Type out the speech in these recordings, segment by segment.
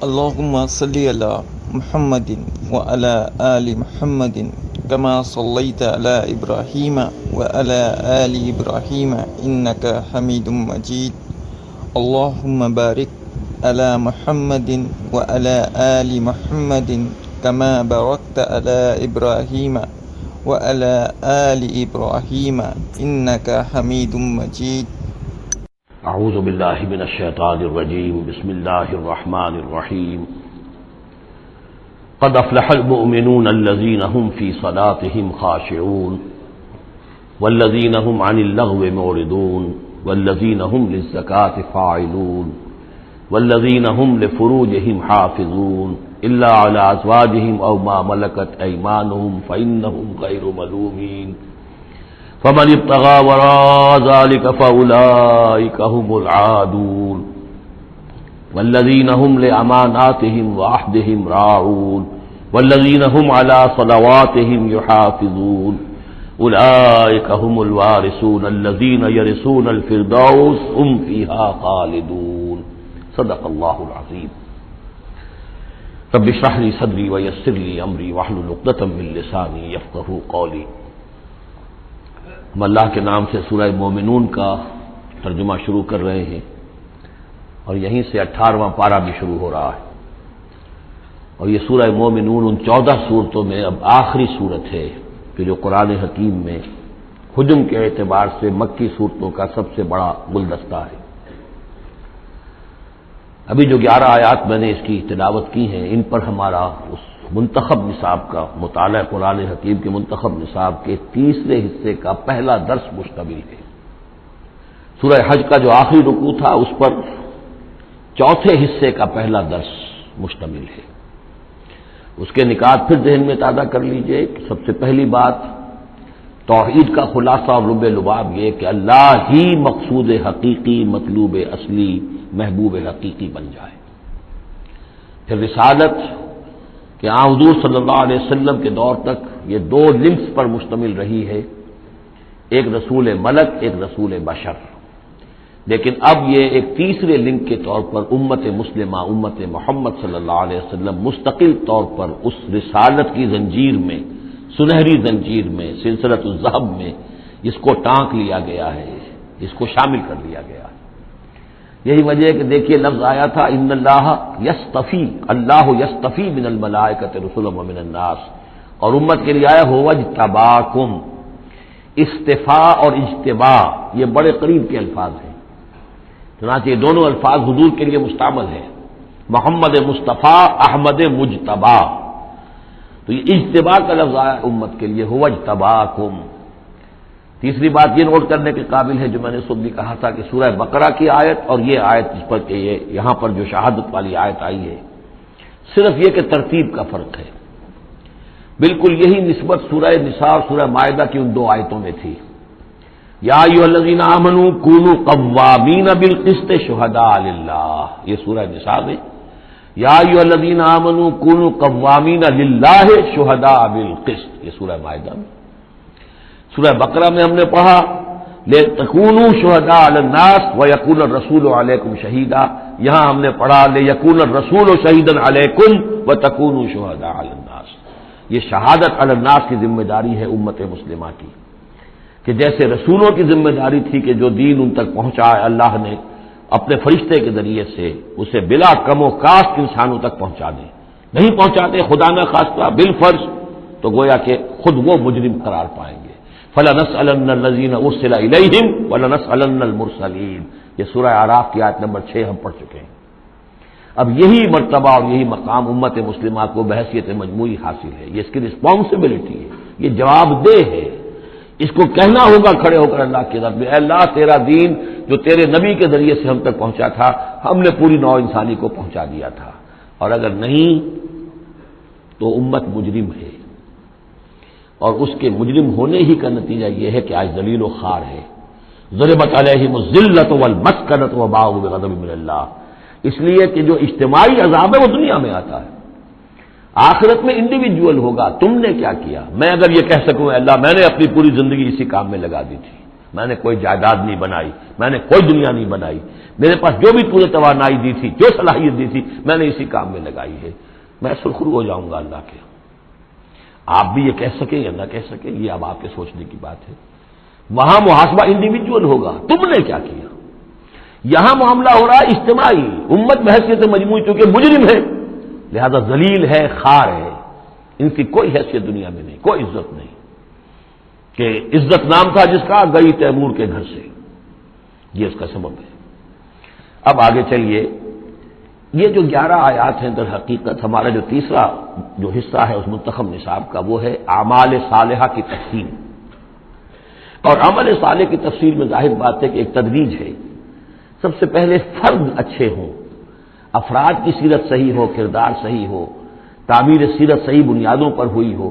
اللهم صل على محمد وعلى آل محمد كما صليت على إبراهيم وعلى آل إبراهيم إنك حميد مجيد. اللهم بارك على محمد وعلى آل محمد كما باركت على إبراهيم وعلى آل إبراهيم إنك حميد مجيد. اعوذ باللہ من الشیطان الرجیم بسم اللہ الرحمن الرحیم قد افلح المؤمنون الذین هم فی صلاتهم خاشعون والذین هم عن اللغو معرضون والذین هم للزکاة فاعلون والذین هم لفروجهم حافظون الا علی ازواجهم او ما ملکت ایمانهم فإنهم غیر ملومین فمن ابتغى وراء ذلك فأولئك هم العادون والذين هم لأماناتهم وعهدهم راعون والذين هم على صلواتهم يحافظون أولئك هم الوارثون الذين يرثون الفردوس هم فيها خالدون. صدق الله العظيم. رب اشرح لي صدري ويسر لي أمري واحلل عقدة من لساني يفقهوا قولي. ہم اللہ کے نام سے سورہ مومنون کا ترجمہ شروع کر رہے ہیں اور یہیں سے 18واں پارہ بھی شروع ہو رہا ہے، اور یہ سورہ مومنون ان 14 صورتوں میں اب آخری صورت ہے کہ جو قرآن حکیم میں حجم کے اعتبار سے مکی صورتوں کا سب سے بڑا گلدستہ ہے. ابھی جو 11 آیات میں نے اس کی تلاوت کی ہیں، ان پر ہمارا اس منتخب نصاب کا مطالعہ قرآن حکیم کے منتخب نصاب کے تیسرے حصے کا پہلا درس مشتمل ہے. سورہ حج کا جو آخری رکوع تھا اس پر چوتھے حصے کا پہلا درس مشتمل ہے. اس کے نکات پھر ذہن میں تازہ کر لیجئے کہ سب سے پہلی بات توحید کا خلاصہ اور لب لباب یہ کہ اللہ ہی مقصود حقیقی، مطلوب اصلی، محبوب حقیقی بن جائے. پھر رسالت کہ حضور صلی اللہ علیہ وسلم کے دور تک یہ 2 لنکس پر مشتمل رہی ہے، ایک رسول ملک، ایک رسول بشر، لیکن اب یہ ایک تیسرے لنک کے طور پر امت مسلمہ، امت محمد صلی اللہ علیہ وسلم مستقل طور پر اس رسالت کی زنجیر میں، سنہری زنجیر میں، سلسلۃ الذہب میں اس کو ٹانک لیا گیا ہے، اس کو شامل کر لیا گیا ہے. یہی وجہ ہے کہ دیکھیے لفظ آیا تھا ان اللہ یصطفی، اللہ یصطفی من الملائکۃ رسلا ومن الناس، اور امت کے لیے آیا هو اجتباکم. استفاء اور اجتباء یہ بڑے قریب کے الفاظ ہیں، چنانچہ یہ دونوں الفاظ حضور کے لیے مستعمل ہیں، محمد مصطفیٰ، احمد مجتبی. تو یہ اجتباء کا لفظ آیا امت کے لیے هو اجتباکم. تیسری بات یہ نوٹ کرنے کے قابل ہے جو میں نے صبح بھی کہا تھا کہ سورہ بقرہ کی آیت اور یہ آیت جس پر کہ یہ یہاں پر جو شہادت والی آیت آئی ہے، صرف یہ کہ ترتیب کا فرق ہے. بالکل یہی نسبت سورہ نساء اور سورہ مائدہ کی ان 2 آیتوں میں تھی. یا ایھا الذین آمنوا کونوا قوامین بالقسط شہداء للہ، یہ سورہ نساء میں. یا ایھا الذین آمنوا کونوا قوامین للہ شہداء بالقسط، یہ سورہ مائدہ میں. سورہ بقرہ میں ہم نے پڑھا لِتَكُونُوا شُهَدَاءَ عَلَى النَّاسِ وَيَكُونَ الرَّسُولُ عَلَيْكُمْ شَهِيدًا، یہاں ہم نے پڑھا لِيَكُونَ الرَّسُولُ شَهِيدًا عَلَيْكُمْ وَتَكُونُوا شُهَدَاءَ عَلَى النَّاسِ. یہ شہادت علی الناس کی ذمہ داری ہے امت مسلمہ کی، کہ جیسے رسولوں کی ذمہ داری تھی کہ جو دین ان تک پہنچائے اللہ نے اپنے فرشتے کے ذریعے سے اسے بلا کم و کاست انسانوں تک پہنچا دیں، نہیں پہنچاتے خدا نہ خواستہ بالفرض تو گویا کہ خود وہ مجرم قرار پائیں گے. فَلَنَسْأَلَنَّ الَّذِينَ أُرْسِلَ إِلَيْهِمْ وَلَنَسْأَلَنَّ الْمُرْسَلِينَ، یہ سورہ اعراف کی آیت نمبر 6 ہم پڑھ چکے ہیں. اب یہی مرتبہ اور یہی مقام امت مسلمہ کو بحیثیت مجموعی حاصل ہے، یہ اس کی رسپانسبلٹی ہے، یہ جواب دہ ہے. اس کو کہنا ہوگا کھڑے ہو کر اللہ کی رب میں، اے اللہ تیرا دین جو تیرے نبی کے ذریعے سے ہم تک پہنچا تھا ہم نے پوری نوع انسانی کو پہنچا دیا تھا، اور اگر نہیں تو امت مجرم ہے، اور اس کے مجرم ہونے ہی کا نتیجہ یہ ہے کہ آج ذلیل و خوار ہے. ضربت علیہم الذلۃ والمسکنۃ وباءوا بغضب من اللہ، اس لیے کہ جو اجتماعی عذاب ہے وہ دنیا میں آتا ہے، آخرت میں انڈیویجول ہوگا. تم نے کیا کیا؟ میں اگر یہ کہہ سکوں اللہ میں نے اپنی پوری زندگی اسی کام میں لگا دی تھی، میں نے کوئی جائیداد نہیں بنائی، میں نے کوئی دنیا نہیں بنائی، میرے پاس جو بھی تو نے توانائی دی تھی، جو صلاحیت دی تھی، میں نے اسی کام میں لگائی ہے، میں سرخرو ہو جاؤں گا اللہ کے۔ آپ بھی یہ کہہ سکیں یا نہ کہہ سکیں، یہ اب آپ کے سوچنے کی بات ہے۔ وہاں محاسبہ انڈیویجول ہوگا، تم نے کیا کیا۔ یہاں معاملہ ہو رہا ہے اجتماعی، امت بحیثیت مجموعی، چونکہ مجرم ہے لہذا ذلیل ہے، خار ہے، ان کی کوئی حیثیت دنیا میں نہیں، کوئی عزت نہیں، کہ عزت نام تھا جس کا گئی تیمور کے گھر سے، یہ اس کا سبب ہے۔ اب آگے چلیے، یہ جو 11 آیات ہیں در حقیقت ہمارا جو تیسرا جو حصہ ہے اس منتخب نصاب کا، وہ ہے اعمال صالحہ کی تفصیل۔ اور عمل صالح کی تفصیل میں ظاہر بات ہے کہ ایک تدریج ہے۔ سب سے پہلے فرد اچھے ہوں، افراد کی سیرت صحیح ہو، کردار صحیح ہو، تعمیر سیرت صحیح بنیادوں پر ہوئی ہو،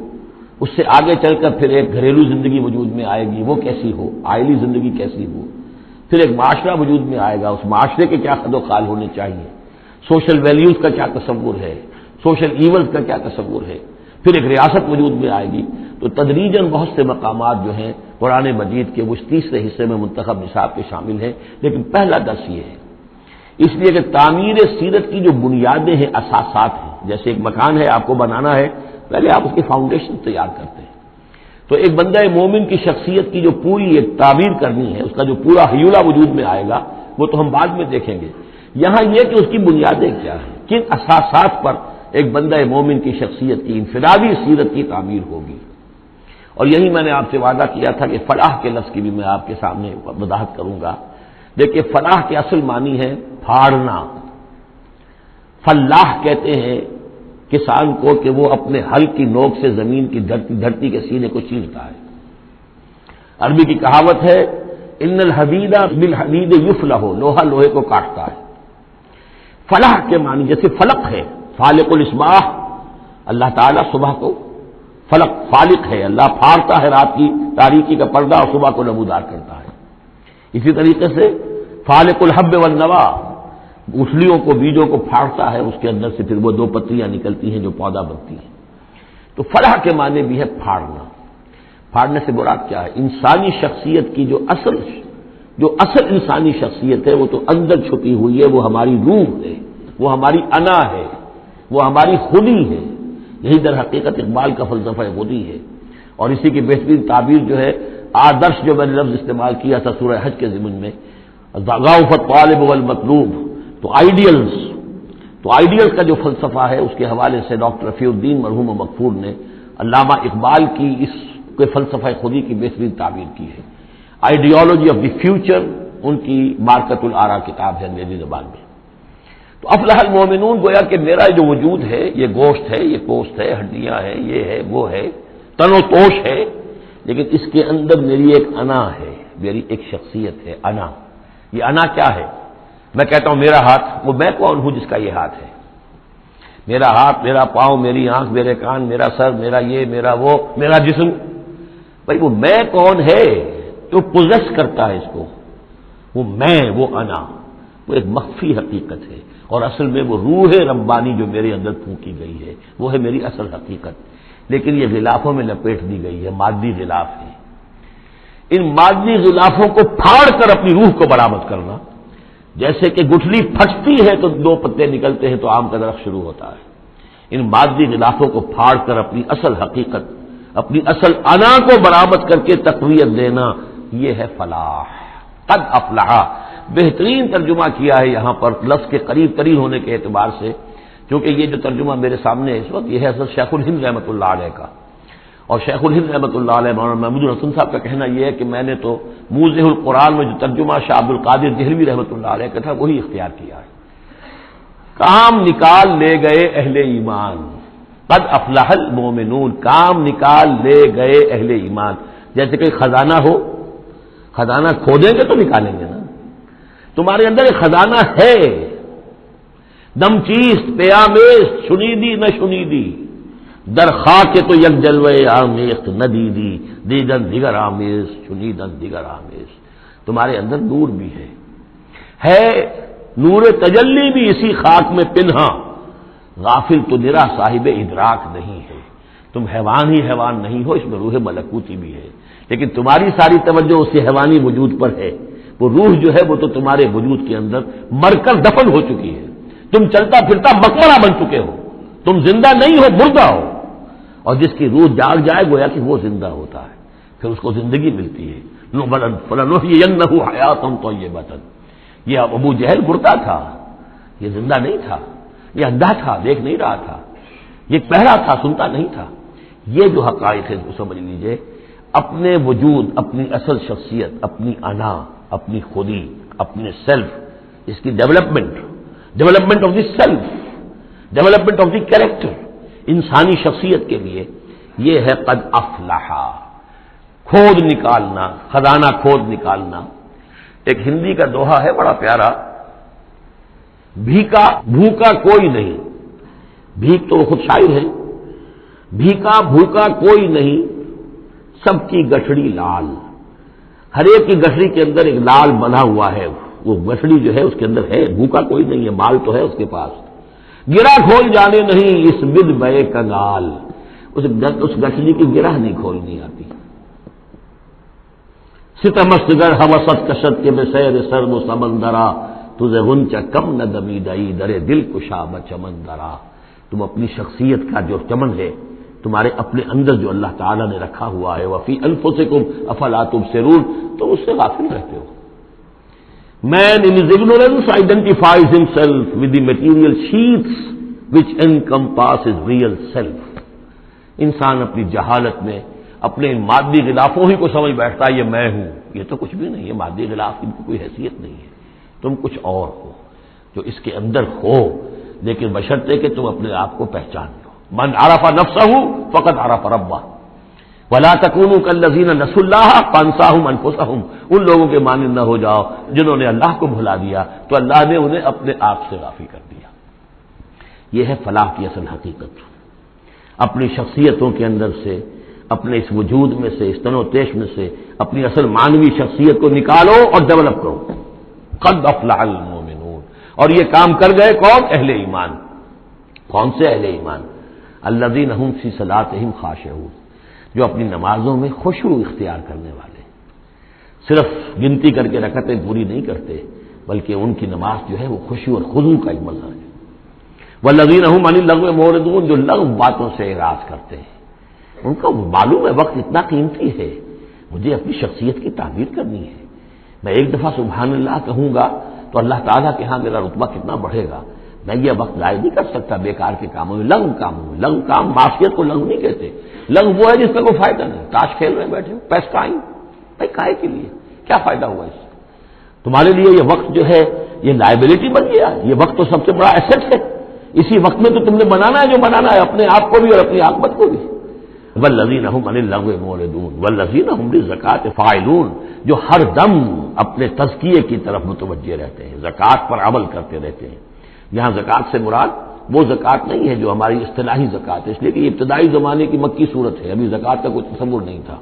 اس سے آگے چل کر پھر ایک گھریلو زندگی وجود میں آئے گی، وہ کیسی ہو، عائلی زندگی کیسی ہو، پھر ایک معاشرہ وجود میں آئے گا، اس معاشرے کے کیا خد و خال ہونے چاہیے، سوشل ویلیوز کا کیا تصور ہے، سوشل ایونز کا کیا تصور ہے، پھر ایک ریاست وجود میں آئے گی۔ تو تدریجاً بہت سے مقامات جو ہیں قرآن مجید کے وہ تیسرے حصے میں منتخب نصاب کے شامل ہیں، لیکن پہلا درس یہ ہے، اس لیے کہ تعمیر سیرت کی جو بنیادیں ہیں، اساسات ہیں، جیسے ایک مکان ہے آپ کو بنانا ہے، پہلے آپ اس کی فاؤنڈیشن تیار کرتے ہیں، تو ایک بندہ مومن کی شخصیت کی جو پوری ایک تعمیر کرنی ہے، اس کا جو پورا حیولہ وجود میں آئے گا، وہ تو ہم بعد میں دیکھیں گے۔ یہاں یہ کہ اس کی بنیادیں کیا ہیں، کن اساسات پر ایک بندہ مومن کی شخصیت کی انفرادی سیرت کی تعمیر ہوگی۔ اور یہی میں نے آپ سے وعدہ کیا تھا کہ فلاح کے لفظ کی بھی میں آپ کے سامنے وضاحت کروں گا۔ دیکھیے، فلاح کے اصل معنی ہے پھاڑنا۔ فلاح کہتے ہیں کسان کو کہ وہ اپنے ہل کی نوک سے زمین کی دھرتی کے سینے کو چیرتا ہے۔ عربی کی کہاوت ہے ان الحدید بالحدید یفلح، لوہا لوہے کو کاٹتا ہے۔ فلاح کے معنی جیسے فلق ہے، فالق الاصباح، اللہ تعالیٰ صبح کو فلق فالق ہے، اللہ پھاڑتا ہے رات کی تاریکی کا پردہ اور صبح کو نمودار کرتا ہے۔ اسی طریقے سے فالق الحب والنوا، گٹھلیوں کو، بیجوں کو پھاڑتا ہے، اس کے اندر سے پھر وہ 2 پتیاں نکلتی ہیں جو پودا بنتی ہیں۔ تو فلاح کے معنی بھی ہے پھاڑنا۔ پھاڑنے سے مراد کیا ہے؟ انسانی شخصیت کی جو اصل انسانی شخصیت ہے وہ تو اندر چھپی ہوئی ہے، وہ ہماری روح ہے، وہ ہماری انا ہے، وہ ہماری خودی ہے۔ یہی در حقیقت اقبال کا فلسفہ خودی ہے، اور اسی کی بہترین تعبیر جو ہے آدرش، جو میں نے لفظ استعمال کیا تھا سورہ حج کے ضمن میں، ضعف الطالب والمطلوب، تو آئیڈیلز کا جو فلسفہ ہے اس کے حوالے سے ڈاکٹر رفیع الدین مرحوم و مغفور نے علامہ اقبال کی اس کے فلسفہ خودی کی بہترین تعبیر کی ہے۔ آئیڈیالوجی آف دی فیوچر ان کی مارکت الآرا کتاب ہے انگریزی زبان میں۔ تو افلح المومنون، گویا کہ میرا جو وجود ہے، یہ گوشت ہے، یہ پوست ہے، ہڈیاں ہیں، یہ ہے، وہ ہے، تن و توش ہے، لیکن اس کے اندر میری ایک انا ہے، میری ایک شخصیت ہے، انا۔ یہ انا کیا ہے؟ میں کہتا ہوں میرا ہاتھ، وہ میں کون ہوں جس کا یہ ہاتھ ہے؟ میرا ہاتھ، میرا پاؤں، میری آنکھ، میرے کان، میرا سر، میرا یہ، میرا وہ، میرا جسم، بھائی وہ میں کون ہے جو پوزیس کرتا ہے اس کو؟ وہ میں، وہ انا، وہ ایک مخفی حقیقت ہے، اور اصل میں وہ روح ربانی جو میرے اندر پھونکی گئی ہے، وہ ہے میری اصل حقیقت، لیکن یہ غلافوں میں لپیٹ دی گئی ہے، مادی غلاف ہے۔ ان مادی غلافوں کو پھاڑ کر اپنی روح کو برآمد کرنا، جیسے کہ گٹھلی پھٹتی ہے تو 2 پتے نکلتے ہیں تو آم کا درخت شروع ہوتا ہے، ان مادی غلافوں کو پھاڑ کر اپنی اصل حقیقت، اپنی اصل انا کو برآمد کر کے تقویت دینا، یہ ہے فلاح۔ قد افلح، بہترین ترجمہ کیا ہے یہاں پر لفظ کے قریب ترین ہونے کے اعتبار سے، کیونکہ یہ جو ترجمہ میرے سامنے ہے اس وقت، یہ ہے حضرت شیخ الہند رحمۃ اللہ علیہ کا، اور شیخ الہند رحمۃ اللہ علیہ مولانا محمود الحسن صاحب کا کہنا یہ ہے کہ میں نے تو موضح القرآن میں جو ترجمہ شاہ عبد القادر دہلوی رحمۃ اللہ علیہ کا تھا وہی اختیار کیا ہے۔ کام نکال لے گئے اہل ایمان، قد افلح المومنون، کام نکال لے گئے اہل ایمان، جیسے کہ خزانہ ہو، خزانہ کھودیں گے تو نکالیں گے نا، تمہارے اندر ایک خزانہ ہے، دم چیست پیامیست، شنیدی نہ شنیدی، در خاک تو یک جلوے آمیخت نہ دیدی، دیدن دیگر آمیز، شنیدن دیگر آمیز، تمہارے اندر نور بھی ہے نور تجلی بھی اسی خاک میں پنہا، غافل تو نرا صاحب ادراک نہیں ہے، تم حیوان ہی حیوان نہیں ہو، اس میں روح ملکوتی بھی ہے۔ لیکن تمہاری ساری توجہ اسی حیوانی وجود پر ہے. وہ روح جو ہے وہ تو تمہارے وجود کے اندر مر کر دفن ہو چکی ہے. تم چلتا پھرتا مقبرہ بن چکے ہو. تم زندہ نہیں ہو، مردہ ہو. اور جس کی روح جاگ جائے گویا کہ وہ زندہ ہوتا ہے، پھر اس کو زندگی ملتی ہے. فَلَنُحْيِيَنَّهُ حَيَاةً طَيِّبَةً. یہ ابو جہل مردہ تھا، یہ زندہ نہیں تھا. یہ اندھا تھا، دیکھ نہیں رہا تھا. یہ بہرا تھا، سنتا نہیں تھا. یہ جو حقائق ہے سمجھ لیجئے، اپنے وجود، اپنی اصل شخصیت، اپنی انا، اپنی خودی، اپنے سیلف، اس کی development of the self, development of the character, انسانی شخصیت کے لیے یہ ہے قد افلح، کھود نکالنا، خزانہ کھود نکالنا. ایک ہندی کا دوہا ہے بڑا پیارا، بھیکا بھوکا کوئی نہیں. بھیک تو وہ خود شاعر ہے. بھیکا بھوکا کوئی نہیں، سب کی گٹھڑی لال. ہر ایک کی گٹھڑی کے اندر ایک لال بنا ہوا ہے. وہ گٹھڑی جو ہے اس کے اندر ہے. بھوکا کوئی نہیں ہے، مال تو ہے اس کے پاس. گرہ کھول جانے نہیں اس بد بے کنگال. اس گٹھڑی کی گرہ نہیں کھولنی آتی. ستمست گر حوست کشت کے بے سیر سرد و سمندرا، تجھے غنچہ کم نہ دمی دئی درے دل کشا بچمندرا. تم اپنی شخصیت کا جو چمن ہے تمہارے اپنے اندر جو اللہ تعالیٰ نے رکھا ہوا ہے، وفی انفسکم افلا تبصرون، تو اس سے غافل رہتے ہو. Man in his ignorance identifies himself with the material sheaths which encompass his real self. انسان اپنی جہالت میں اپنے مادی غلافوں ہی کو سمجھ بیٹھتا ہے یہ میں ہوں. یہ تو کچھ بھی نہیں ہے، مادی غلاف کی کوئی حیثیت نہیں ہے. تم کچھ اور ہو جو اس کے اندر ہو، لیکن بشرطے کہ تم اپنے آپ کو پہچان لو. من عرف نفسہ فقد عرف ربہ ولا تکونوا کالذین نسوا اللہ فانساہم انفسہم. ان لوگوں کے مانند نہ ہو جاؤ جنہوں نے اللہ کو بھلا دیا تو اللہ نے انہیں اپنے آپ سے غافل کر دیا. یہ ہے فلاح کی اصل حقیقت. اپنی شخصیتوں کے اندر سے، اپنے اس وجود میں سے، اس تن و تیش میں سے اپنی اصل مانوی شخصیت کو نکالو اور ڈیولپ کرو. قد افلح المؤمنون. اور یہ کام کر گئے کون؟ اہل ایمان. کون سے اہل ایمان؟ الذین هم فی صلاتهم خاشعون، جو اپنی نمازوں میں خشوع اختیار کرنے والے. صرف گنتی کر کے رکعتیں پوری نہیں کرتے، بلکہ ان کی نماز جو ہے وہ خشوع اور خضوع کا ایک مظہر ہے. والذین هم عن اللغو معرضون، جو لغو باتوں سے اعراض کرتے ہیں. ان کو معلوم ہے وقت اتنا قیمتی ہے، مجھے اپنی شخصیت کی تعمیر کرنی ہے. میں ایک دفعہ سبحان اللہ کہوں گا تو اللہ تعالیٰ کے ہاں میرا رتبہ کتنا بڑھے گا. میں یہ وقت ضائع نہیں کر سکتا بیکار کے کاموں میں، لغو کاموں میں. لغو کام، معصیت کو لغو نہیں کہتے. لغو وہ ہے جس میں کوئی فائدہ نہیں. تاش کھیل رہے بیٹھے پیس ٹائم، بھائی کائے کے لیے؟ کیا فائدہ ہوا اس سے؟ تمہارے لیے یہ وقت جو ہے یہ لائبلٹی بن گیا. یہ وقت تو سب سے بڑا ایسٹ ہے. اسی وقت میں تو تم نے بنانا ہے جو بنانا ہے، اپنے آپ کو بھی اور اپنی عاقبت کو بھی. والذین هم عن اللغو معرضون والذین هم للزکاۃ فاعلون، جو ہر دم اپنے تزکیے کی طرف متوجہ رہتے ہیں، زکوٰۃ پر عمل کرتے رہتے ہیں. یہاں زکوٰۃ سے مراد وہ زکوٰۃ نہیں ہے جو ہماری اصطلاحی زکوٰۃ ہے، اس لیے کہ یہ ابتدائی زمانے کی مکی صورت ہے، ابھی زکوٰۃ کا کوئی تصور نہیں تھا.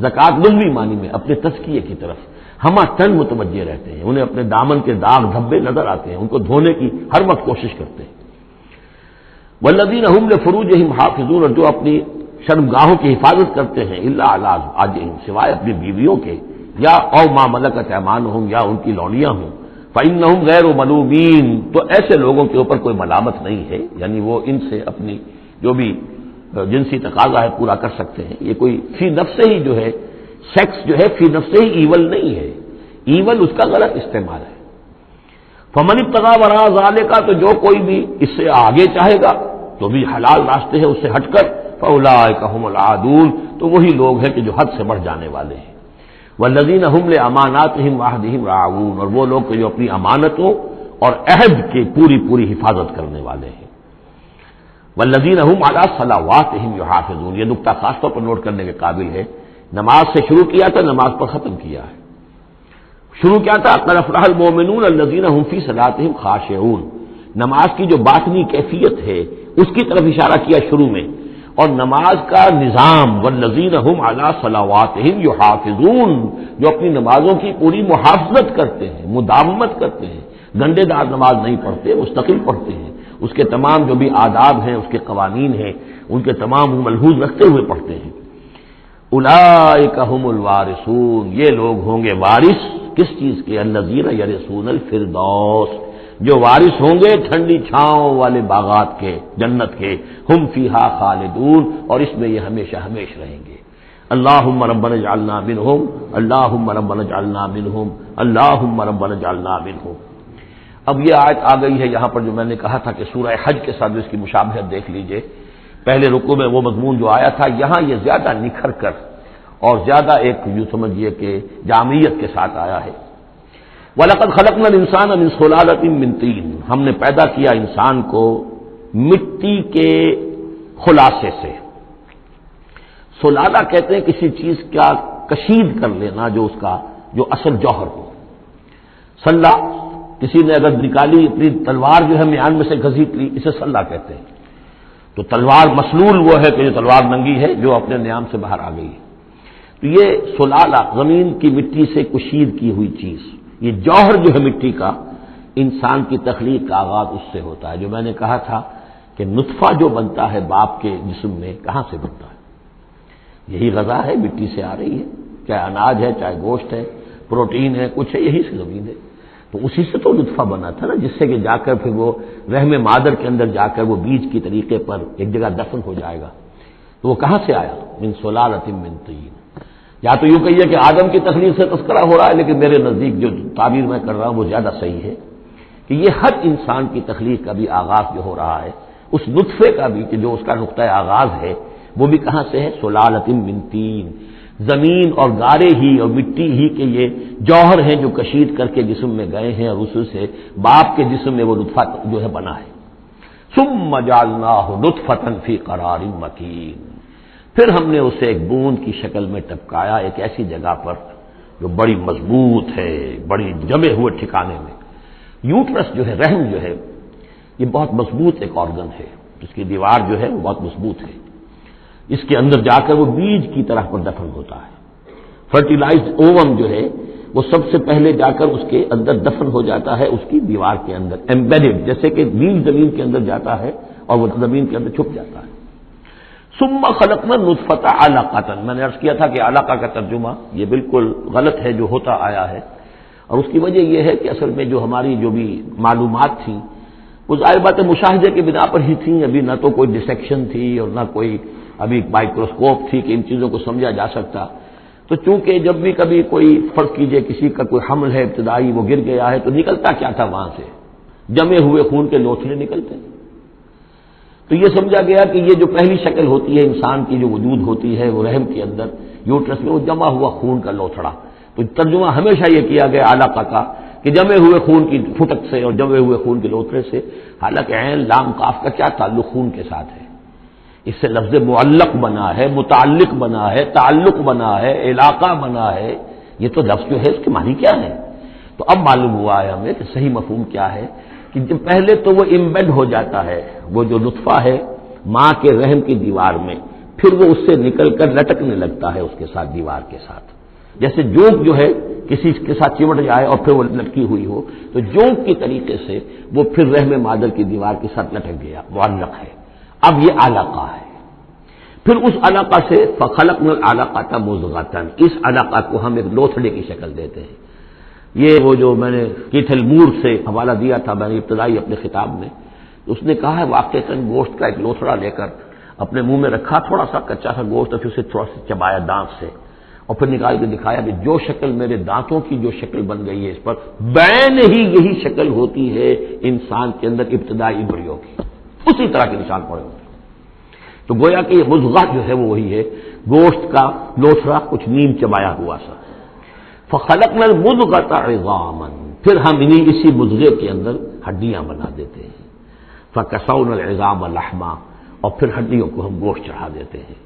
زکوٰۃ لغوی معنی میں اپنے تزکیے کی طرف ہم تن متوجہ رہتے ہیں. انہیں اپنے دامن کے داغ دھبے نظر آتے ہیں، ان کو دھونے کی ہر وقت کوشش کرتے ہیں. والذین هم لفروجهم حافظون، اور جو اپنی شرمگاہوں کی حفاظت کرتے ہیں، الا علی ازواجہم، سوائے اپنی بیویوں کے، یا او ما ملکت ایمانہم، یا ان کی لونیاں ہوں. فإنہم غیر ملومین، تو ایسے لوگوں کے اوپر کوئی ملامت نہیں ہے، یعنی وہ ان سے اپنی جو بھی جنسی تقاضا ہے پورا کر سکتے ہیں. یہ کوئی فی نفس ہی جو ہے، سیکس جو ہے فی نفس ہی ایول نہیں ہے، ایول اس کا غلط استعمال ہے. فمن ابتغى وراء ذلك، تو جو کوئی بھی اس سے آگے چاہے گا تو بھی حلال راستے ہیں اس سے ہٹ کر، فاولئک هم العادون، تو وہی لوگ ہیں کہ جو حد سے بڑھ جانے والے ہیں. والذین هم لاماناتهم وعهدهم راعون، اور وہ لوگ کہ جو اپنی امانتوں اور عہد کی پوری پوری حفاظت کرنے والے ہیں. والذین هم علی صلواتهم یحافظون، یہ نقطہ خاص طور پر نوٹ کرنے کے قابل ہے. نماز سے شروع کیا تھا، نماز پر ختم کیا ہے. شروع کیا تھا قد افلح المؤمنون الذین هم فی صلاتهم خاشعون، نماز کی جو باطنی کیفیت ہے اس کی طرف اشارہ کیا شروع میں. اور نماز کا نظام والذین هم علی صلواتهم یحافظون، جو اپنی نمازوں کی پوری محافظت کرتے ہیں، مداومت کرتے ہیں، گنڈے دار نماز نہیں پڑھتے، مستقل پڑھتے ہیں. اس کے تمام جو بھی آداب ہیں، اس کے قوانین ہیں، ان کے تمام ملحوظ رکھتے ہوئے پڑھتے ہیں. اولئک هم الوارثون، یہ لوگ ہوں گے وارث کس چیز کے؟ الذین یرثون الفردوس، جو وارث ہوں گے ٹھنڈی چھاؤں والے باغات کے، جنت کے، ہم فیہا خالدون، اور اس میں یہ ہمیشہ ہمیشہ رہیں گے۔ اللہم ربنا اجعلنا منہم، اللہم ربنا اجعلنا منہم، اللہم ربنا اجعلنا منہم۔ اب یہ آیت آ گئی ہے یہاں پر جو میں نے کہا تھا کہ سورہ حج کے ساتھ اس کی مشابہت دیکھ لیجئے۔ پہلے رکوع میں وہ مضمون جو آیا تھا، یہاں یہ زیادہ نکھر کر اور زیادہ ایک یوں سمجھیے کہ جامعیت کے ساتھ آیا ہے۔ وَلَقَدْ خَلَقْنَا الْإِنسَانَ مِنْ صُلَالَةٍ مِّن طِينٍ، ہم نے پیدا کیا انسان کو مٹی کے خلاصے سے۔ سلالہ کہتے ہیں کسی چیز کا کشید کر لینا، جو اس کا جو اصل جوہر ہو۔ سلہ، کسی نے اگر نکالی اپنی تلوار جو ہے میان میں سے گھسیٹ لی، اسے سلہ کہتے ہیں۔ تو تلوار مسلول وہ ہے کہ جو تلوار ننگی ہے، جو اپنے نیام سے باہر آ گئی ہے۔ تو یہ سلالہ زمین کی مٹی سے کشید کی ہوئی چیز، یہ جوہر جو ہے مٹی کا، انسان کی تخلیق کا آغاز اس سے ہوتا ہے۔ جو میں نے کہا تھا کہ نطفہ جو بنتا ہے باپ کے جسم میں، کہاں سے بنتا ہے؟ یہی غذا ہے، مٹی سے آ رہی ہے، چاہے اناج ہے، چاہے گوشت ہے، پروٹین ہے، کچھ ہے، یہی سے زمین ہے۔ تو اسی سے تو نطفہ بنا تھا نا، جس سے کہ جا کر پھر وہ رحم مادر کے اندر جا کر وہ بیج کی طریقے پر ایک جگہ دفن ہو جائے گا۔ تو وہ کہاں سے آیا؟ من صلالۃ من طین۔ یا تو یوں کہیے کہ آدم کی تخلیق سے تذکرہ ہو رہا ہے، لیکن میرے نزدیک جو تعبیر میں کر رہا ہوں وہ زیادہ صحیح ہے کہ یہ ہر انسان کی تخلیق کا بھی آغاز جو ہو رہا ہے، اس نطفے کا بھی کہ جو اس کا نقطۂ آغاز ہے، وہ بھی کہاں سے ہے؟ صلالۃ من طین۔ زمین اور گارے ہی اور مٹی ہی کے یہ جوہر ہیں جو کشید کر کے جسم میں گئے ہیں، اور اس سے باپ کے جسم میں وہ نطفہ جو ہے بنا ہے۔ ثم جعلناہ نطفۃ فی قرار مکین، پھر ہم نے اسے ایک بوند کی شکل میں ٹپکایا ایک ایسی جگہ پر جو بڑی مضبوط ہے، بڑی جمے ہوئے ٹھکانے میں۔ یوٹرس جو ہے، رحم جو ہے، یہ بہت مضبوط ایک آرگن ہے، اس کی دیوار جو ہے وہ بہت مضبوط ہے۔ اس کے اندر جا کر وہ بیج کی طرح پر دفن ہوتا ہے۔ فرٹیلائزڈ اووم جو ہے وہ سب سے پہلے جا کر اس کے اندر دفن ہو جاتا ہے، اس کی دیوار کے اندر ایمبیڈڈ، جیسے کہ بیج زمین کے اندر جاتا ہے اور وہ زمین کے اندر چھپ جاتا ہے۔ ثم خلقنا النطفۃ علقۃ، میں نے عرض کیا تھا کہ علقہ کا ترجمہ یہ بالکل غلط ہے جو ہوتا آیا ہے، اور اس کی وجہ یہ ہے کہ اصل میں جو ہماری جو بھی معلومات تھیں وہ ظاہر بات ہے مشاہدے کی بنا پر ہی تھیں، ابھی نہ تو کوئی ڈسیکشن تھی اور نہ کوئی ابھی مائکروسکوپ تھی کہ ان چیزوں کو سمجھا جا سکتا۔ تو چونکہ جب بھی کبھی کوئی فرض کیجئے کسی کا کوئی حمل ہے ابتدائی، وہ گر گیا ہے، تو نکلتا کیا تھا وہاں سے؟ جمے ہوئے خون کے لوتھڑے نکلتے۔ تو یہ سمجھا گیا کہ یہ جو پہلی شکل ہوتی ہے انسان کی جو وجود ہوتی ہے وہ رحم کے اندر یوٹرس میں، وہ جمع ہوا خون کا لوتھڑا۔ تو ترجمہ ہمیشہ یہ کیا گیا علقہ کا کہ جمے ہوئے خون کی پھٹک سے اور جمے ہوئے خون کے لوتھڑے سے، حالانکہ عین لام قاف کا کیا تعلق خون کے ساتھ ہے؟ اس سے لفظ معلق بنا ہے، متعلق بنا ہے، تعلق بنا ہے، علاقہ بنا ہے۔ یہ تو لفظ جو ہے اس کے معنی کیا ہے؟ تو اب معلوم ہوا ہے ہمیں کہ صحیح مفہوم کیا ہے کہ جب پہلے تو وہ امبیڈ ہو جاتا ہے، وہ جو نطفہ ہے ماں کے رحم کی دیوار میں، پھر وہ اس سے نکل کر لٹکنے لگتا ہے اس کے ساتھ، دیوار کے ساتھ، جیسے جونک جو ہے کسی کے ساتھ چمٹ جائے اور پھر وہ لٹکی ہوئی ہو، تو جونک کی طریقے سے وہ پھر رحم مادر کی دیوار کے ساتھ لٹک گیا، معلق ہے۔ اب یہ علقہ ہے۔ پھر اس علقہ سے فخلقنا العلقۃ مضغۃ، اس علقہ کو ہم ایک لوتھڑے کی شکل دیتے ہیں۔ یہ وہ جو میں نے کیتھل مور سے حوالہ دیا تھا میں نے ابتدائی اپنے خطاب میں، اس نے کہا ہے واقعتاً گوشت کا ایک لوتھڑا لے کر اپنے منہ میں رکھا، تھوڑا سا کچا سا گوشت، اور پھر اسے تھوڑا سا چبایا دانت سے، اور پھر نکال کے دکھایا کہ جو شکل میرے دانتوں کی جو شکل بن گئی ہے اس پر بین ہی یہی شکل ہوتی ہے انسان کے اندر ابتدائی بڑیوں کی، اسی طرح کے نشان پڑے ہوتے ہیں۔ تو گویا کہ یہ مضغہ جو ہے وہ وہی ہے، گوشت کا لوتھڑا کچھ نیم چبایا ہوا سا۔ فخلقنا المضغۃ عظاما، پھر ہم اسی مضغے کے اندر ہڈیاں بنا دیتے ہیں۔ فکسونا العظام لحما، اور پھر ہڈیوں کو ہم گوشت چڑھا دیتے ہیں۔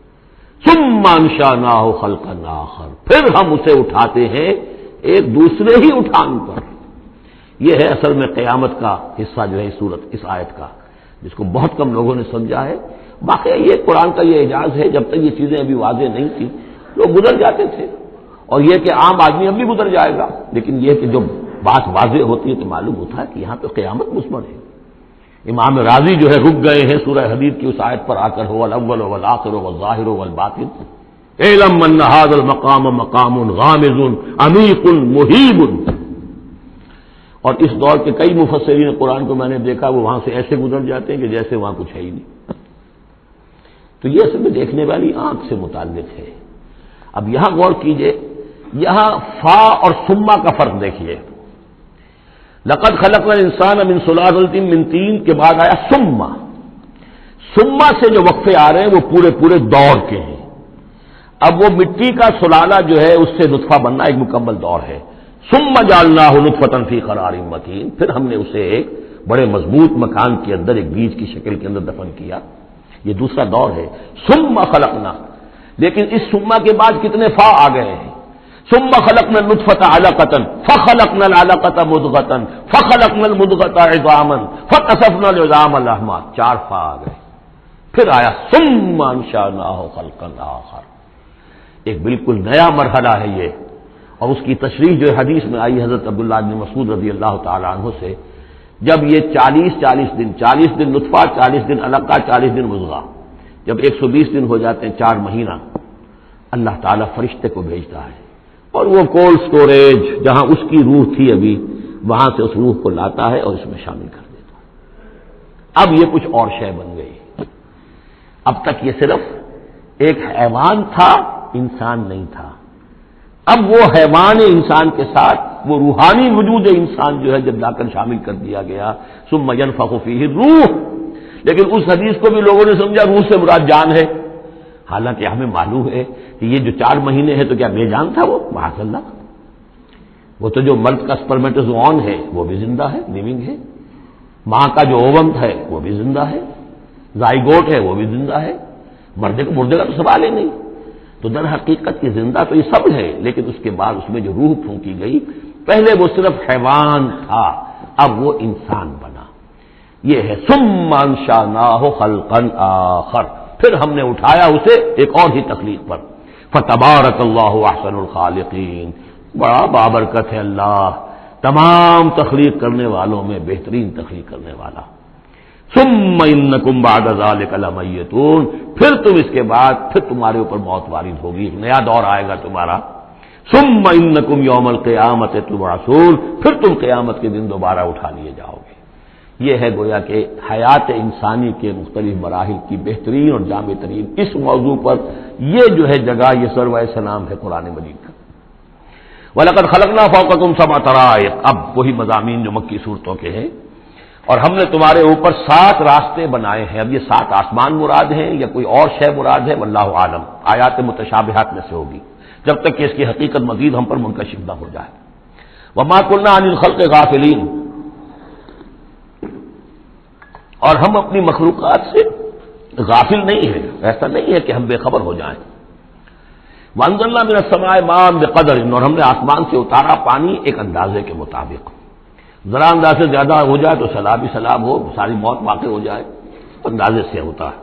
ثم انشأناہ خلقا آخر، پھر ہم اسے اٹھاتے ہیں ایک دوسرے ہی اٹھان پر۔ یہ ہے اصل میں قیامت کا حصہ جو ہے اس صورت، اس آیت کا، جس کو بہت کم لوگوں نے سمجھا ہے۔ باقی یہ قرآن کا یہ اعجاز ہے، جب تک یہ چیزیں ابھی واضح نہیں تھیں لوگ گزر جاتے تھے، اور یہ کہ عام آدمی اب بھی گزر جائے گا، لیکن یہ کہ جب بات واضح ہوتی ہے تو معلوم ہوتا ہے کہ یہاں پہ قیامت مثبت ہے۔ امام راضی جو ہے رک گئے ہیں سورہ حدید کی اس آیت پر آ کر، هو الاول والآخر والظاہر والباطن، اعلم ان هذا المقام مقام غامض عمیق مہیب. اور اس دور کے کئی مفسرین قرآن کو میں نے دیکھا وہ وہاں سے ایسے گزر جاتے ہیں کہ جیسے وہاں کچھ ہے ہی نہیں. تو یہ اصل میں دیکھنے والی آنکھ سے متعلق ہے. اب یہاں غور کیجئے، یہاں فا اور ثم کا فرق دیکھیے. لقد خلقنا الانسان من سلالۃ من طین کے بعد آیا ثم. ثم سے جو وقفے آ رہے ہیں وہ پورے پورے دور کے ہیں. اب وہ مٹی کا سلالہ جو ہے اس سے نطفہ بننا ایک مکمل دور ہے. ثم جعلناہ نطفۃ فی قرار مکین، پھر ہم نے اسے ایک بڑے مضبوط مکان کے اندر ایک بیج کی شکل کے اندر دفن کیا. یہ دوسرا دور ہے. ثم خلقنا، لیکن اس ثم کے بعد کتنے فا آ گئے ہیں. ثم خلقنا النطفۃ علقۃ فخلقنا العلقۃ مضغۃ فخلقنا المضغۃ عظاما فکسونا العظام لحما. 4 فا آ گئے. پھر آیا ثم انشأناہ خلقا آخر. ایک بالکل نیا مرحلہ ہے یہ. اور اس کی تشریح جو حدیث میں آئی حضرت عبداللہ بن مسعود رضی اللہ تعالی عنہ سے، جب یہ 40 دن نطفہ، 40 دن علقہ، 40 دن مضغہ، جب 120 دن ہو جاتے ہیں، 4 مہینہ، اللہ تعالیٰ فرشتے کو بھیجتا ہے اور وہ کولڈ سٹوریج جہاں اس کی روح تھی ابھی، وہاں سے اس روح کو لاتا ہے اور اس میں شامل کر دیتا ہے. اب یہ کچھ اور شے بن گئی. اب تک یہ صرف ایک حیوان تھا، انسان نہیں تھا. اب وہ حیوان انسان کے ساتھ وہ روحانی وجود انسان جو ہے جب لا کر شامل کر دیا گیا. ثم ينفخ فیہ الروح. لیکن اس حدیث کو بھی لوگوں نے سمجھا روح سے مراد جان ہے، حالانکہ ہمیں معلوم ہے کہ یہ جو 4 مہینے ہے تو کیا بے جان تھا وہ؟ معاذ اللہ. وہ تو جو مرد کا سپرمیٹوزوان ہے وہ بھی زندہ ہے، لیونگ ہے. ماں کا جو اووم ہے وہ بھی زندہ ہے، زائگوٹ ہے وہ بھی زندہ ہے. مردے کا تو سوال ہی نہیں. تو در حقیقت یہ زندہ تو یہ سب ہے، لیکن اس کے بعد اس میں جو روح پھونکی گئی، پہلے وہ صرف حیوان تھا، اب وہ انسان بنا. یہ ہے ثم انشأناہ خلقا آخر. پھر ہم نے اٹھایا اسے ایک اور ہی تخلیق پر. فتبارک اللہ احسن الخالقین. بڑا بابرکت ہے اللہ، تمام تخلیق کرنے والوں میں بہترین تخلیق کرنے والا. ثم انکم بعد ذلک لمیتون. پھر تم اس کے بعد پھر تمہارے اوپر موت وارد ہوگی، ایک نیا دور آئے گا تمہارا. ثم انکم یوم القیامت تبعثون. پھر تم قیامت کے دن دوبارہ اٹھا لیے جاؤ گے. یہ ہے گویا کہ حیات انسانی کے مختلف مراحل کی بہترین اور جامع ترین اس موضوع پر یہ جو ہے جگہ، یہ سروۂ سلام ہے قرآن مجید کا. وَلَقَدْ خَلَقْنَا فَوْقَكُمْ سَبْعَ طَرَائِقَ. اب وہی مضامین جو مکی صورتوں کے ہیں. اور ہم نے تمہارے اوپر 7 راستے بنائے ہیں. اب یہ 7 آسمان مراد ہیں یا کوئی اور شے مراد ہے، واللہ عالم. آیات متشابہات میں سے ہوگی جب تک کہ اس کی حقیقت مزید ہم پر منکشف نہ ہو جائے. وَمَا كُنَّا عَنِ الْخَلْقِ غَافِلِينَ. اور ہم اپنی مخلوقات سے غافل نہیں ہیں، ایسا نہیں ہے کہ ہم بے خبر ہو جائیں. وَأَنزَلْنَا مِنَ السَّمَاءِ مَاءً بِقَدَرٍ. اور ہم نے آسمان سے اتارا پانی ایک اندازے کے مطابق. ذرا اندازے زیادہ ہو جائے تو سیلاب ہی سیلاب ہو، ساری موت واقع ہو جائے، اندازے سے ہوتا ہے.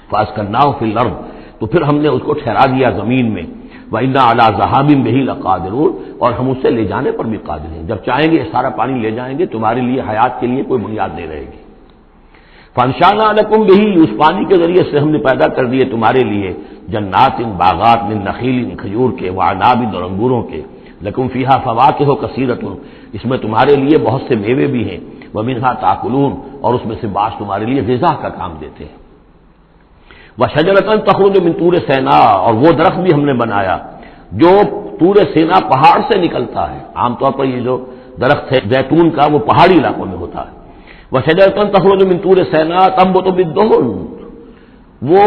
فَأَسْكَنَّاهُ فِي الْأَرْضِ. تو پھر ہم نے اس کو ٹھہرا دیا زمین میں. وَإِنَّا عَلَىٰ ذَهَابٍ بِهِ لَقَادِرُونَ. اور ہم اسے لے جانے پر بھی قادر ہیں. جب چاہیں گے سارا پانی لے جائیں گے، تمہارے لیے حیات کے لیے کوئی بنیاد نہیں رہے گی. فَأَنشَأْنَا لَكُم بِهِ. اس پانی کے ذریعے سے ہم نے پیدا کر دیے تمہارے لیے جنات، باغات، من نخیل، کھجور کے، وعناب، اور انگوروں کے. لکم فیہا فواکہ کثیرۃ. اس میں تمہارے لیے بہت سے میوے بھی ہیں. ومنھا تاکلون. اور اس میں سے بعض تمہارے لیے غذا کا کام دیتے ہیں. وشجرۃ تخرج من طور سینا. اور وہ درخت بھی ہم نے بنایا جو طور سینا پہاڑ سے نکلتا ہے. عام طور پر یہ جو درخت ہے زیتون کا وہ پہاڑی علاقوں میں ہوتا ہے. وشجرۃ تخرج من طور سینا تنبت بالدہن. وہ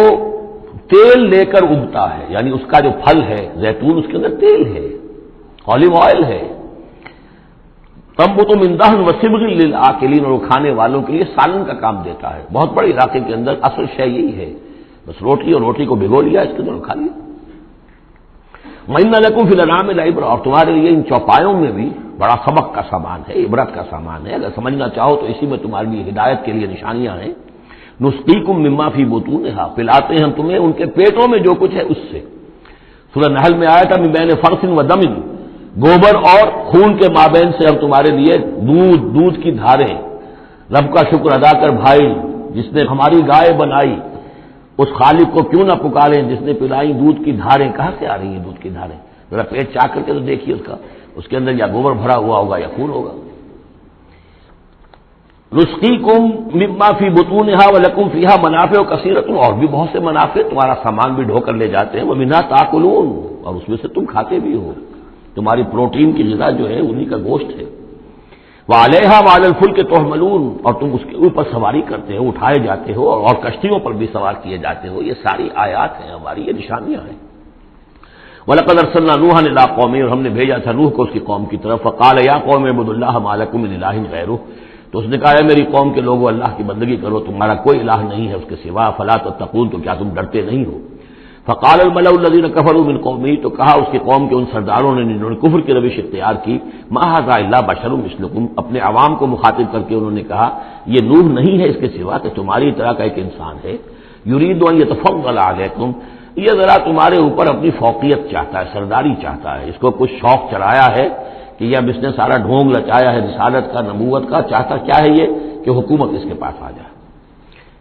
تیل لے کر اگتا ہے، یعنی اس کا جو پھل ہے زیتون، اس کے اندر تیل ہے، اولیو آئل ہے. تنبت من دہن وصبغ للآکلین. اور کھانے والوں کے لیے سالن کا کام دیتا ہے. بہت بڑے علاقے کے اندر اصل شے یہی ہے، بس روٹی اور روٹی کو بھگو لیا، اس کے اندر کھا لیا. وَإِنَّ لَكُمْ فِي الْأَنْعَامِ لَعِبْرَةً. اور تمہارے لیے ان چوپایوں میں بھی بڑا سبق کا سامان ہے، عبرت کا سامان ہے. اگر سمجھنا چاہو تو اسی میں تمہارے لیے ہدایت کے لیے نشانیاں ہیں. نسقیکم مما فی بطونہا. پلاتے ہیں ہم تمہیں ان کے پیٹوں میں جو کچھ ہے اس سے. سورہ نحل میں آیا تھا من بین فرث و دم. گوبر اور خون کے مابین سے ہم تمہارے لیے دودھ کی دھاریں. رب کا شکر ادا کر بھائی جس نے ہماری گائے بنائی اس خالق کو کیوں نہ پکاریں جس نے پلائی دودھ کی دھاریں. کہاں سے آ رہی ہیں دودھ کی دھاریں؟ ذرا پیٹ چاک کر کے تو دیکھیے اس کے اندر یا گوبر بھرا ہوا ہوگا یا خون ہوگا. نسقیکم مما فی بطونہا ولکم فیہا منافع کثیرۃ، اور بھی بہت سے منافع، تمہارا سامان بھی ڈھو کر لے جاتے ہیں. ومنھا تاکلون، اور اس میں سے تم کھاتے بھی ہو. تمہاری پروٹین کی غذا جو ہے انہی کا گوشت ہے. وعلیہا وعلی الفلک تحملون، اور تم اس کے اوپر سواری کرتے ہو، اٹھائے جاتے ہو، اور کشتیوں پر بھی سوار کیے جاتے ہو. یہ ساری آیات ہیں ہماری، یہ نشانیاں ہیں. وَلَقَدْ أَرْسَلْنَا نُوحًا إِلَىٰ قَوْمِهِ، اور ہم نے بھیجا تھا نوح کو اس کی قوم کی طرف. فَقَالَ يَا قَوْمِ اعْبُدُوا اللَّهَ مَا لَكُم مِّنْ إِلَٰهٍ غَيْرُهُ، تو اس نے کہا ہے میری قوم کے لوگوں اللہ کی بندگی کرو، تمہارا کوئی الہ نہیں ہے اس کے سوا. فَلَا تَتَّقُونَ، تو کیا تم ڈرتے نہیں ہو؟ فَقَالَ الْمَلَأُ الَّذِينَ كَفَرُوا مِنْ قَوْمِهِ، تو کہا اس کی قوم کے ان سرداروں نے جنہوں نے کفر کی روش اختیار کی، مَا هَٰذَا إِلَّا بَشَرٌ مِثْلُكُمْ، اپنے عوام کو مخاطب کر کے انہوں نے کہا یہ نوح نہیں ہے اس کے سوا کہ تمہاری طرح کا ایک انسان ہے. يُرِيدُ أَن يَتَفَضَّلَ عَلَيْكُمْ، یہ ذرا تمہارے اوپر اپنی فوقیت چاہتا ہے، سرداری چاہتا ہے. اس کو کچھ شوق چڑھایا ہے کہ اب اس نے سارا ڈھونگ لچایا ہے رسالت کا، نبوت کا. چاہتا کیا ہے یہ کہ حکومت اس کے پاس آ جائے،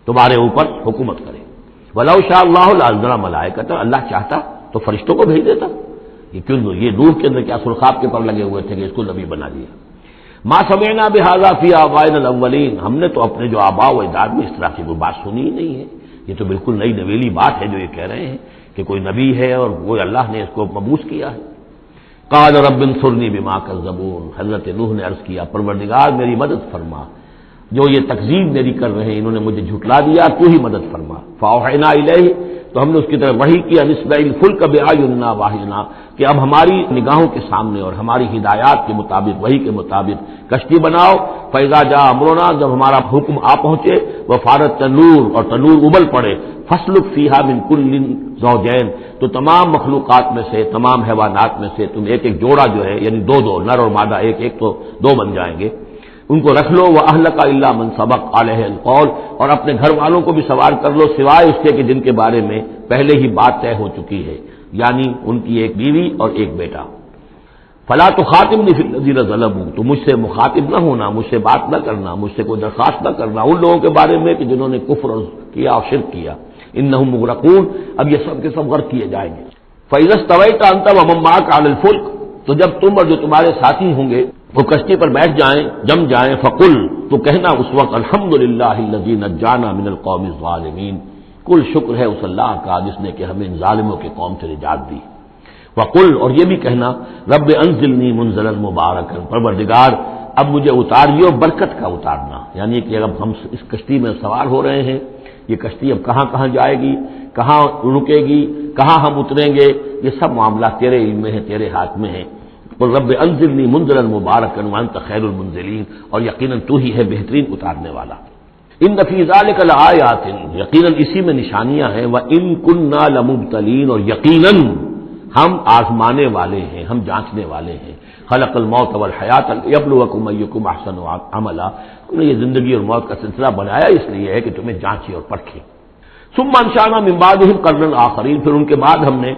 تمہارے اوپر حکومت کرے. وَلَوْ شَاءَ اللَّهُ لَأَنزَلَ مَلَائِكَةً، اللہ چاہتا تو فرشتوں کو بھیج دیتا. یہ کیوں یہ نوح کے اندر کیا سرخاب کے پر لگے ہوئے تھے کہ اس کو نبی بنا دیا. مَا سَمِعْنَا بِهَٰذَا فِي آبَائِنَا الْأَوَّلِينَ، ہم نے تو اپنے جو آباء و اجداد میں اس طرح کی کوئی بات سنی ہی نہیں ہے. یہ تو بالکل نئی نویلی بات ہے جو یہ کہہ رہے ہیں کہ کوئی نبی ہے اور وہ اللہ نے اس کو مبعوث کیا ہے. قال رب انصرنی بما کذبون، حضرت نوح نے عرض کیا پروردگار میری مدد فرما، جو یہ تکذیب میری کر رہے ہیں، انہوں نے مجھے جھٹلا دیا، تو ہی مدد فرما. فاوحینا الیہ، تو ہم نے اس کی طرف وحی کیا، نصنع الفلک باعیننا واحینا، کہ اب ہماری نگاہوں کے سامنے اور ہماری ہدایات کے مطابق، وحی کے مطابق کشتی بناؤ. فاذا جاء امرنا، جب ہمارا حکم آ پہنچے، وفارت تنور، اور تنور ابل پڑے. فاسلک فیہا من کل زوجین، تو تمام مخلوقات میں سے، تمام حیوانات میں سے تم ایک ایک جوڑا جو ہے، یعنی دو دو، نر اور مادہ ایک ایک، تو دو بن جائیں گے، ان کو رکھ لو. وَأَهْلَكَ إِلَّا مَنْ سَبَقَ عَلَيْهِ الْقَوْلُ، اور اپنے گھر والوں کو بھی سوار کر لو سوائے اس کے کہ جن کے بارے میں پہلے ہی بات طے ہو چکی ہے، یعنی ان کی ایک بیوی اور ایک بیٹا. فَلَا تُخَاطِبْنِي فِي الَّذِينَ ظَلَمُوا، تو مجھ سے مخاطب نہ ہونا، مجھ سے بات نہ کرنا، مجھ سے کوئی درخواست نہ کرنا ان لوگوں کے بارے میں کہ جنہوں نے کفر کیا اور شرک کیا. إِنَّهُمْ مُغْرَقُونَ، اب یہ سب کے سب غرق کیے جائیں گے. فَإِذَا اسْتَوَيْتَ أَنْتَ وَمَن مَّعَكَ عَلَى الْفُلْكِ، تو جب تم اور جو تمہارے ساتھی ہوں گے وہ کشتی پر بیٹھ جائیں، جم جائیں. فقل، تو کہنا اس وقت الحمدللہ الذی نجانا من القوم الظالمین، کل شکر ہے اس اللہ کا جس نے کہ ہمیں ان ظالموں کے قوم سے نجات دی. وقل، اور یہ بھی کہنا رب انزلنی منزلا مبارکا، پروردگار اب مجھے اتاریو برکت کا اتارنا، یعنی کہ اب ہم اس کشتی میں سوار ہو رہے ہیں، یہ کشتی اب کہاں کہاں جائے گی، کہاں رکے گی، کہاں ہم اتریں گے، یہ سب معاملات تیرے علم میں ہے، تیرے ہاتھ میں ہے. اور رب انزلنی منزلا مبارکا وانت خیر المنزلین، اور یقیناً تو ہی ہے بہترین اتارنے والا. ان فی ذلک لآیات، یقیناً اسی میں نشانیاں ہیں. وان کنا لمبتلین، اور یقیناً ہم آزمانے والے ہیں، ہم جانچنے والے ہیں. خلق الموت والحیات لیبلوکم ایکم احسن عملا، ہم نے یہ زندگی اور موت کا سلسلہ بنایا اس لیے ہے کہ تمہیں جانچے اور پرکھے. ثم انشأنا من بعدهم قرنا آخرین، پھر ان کے بعد ہم نے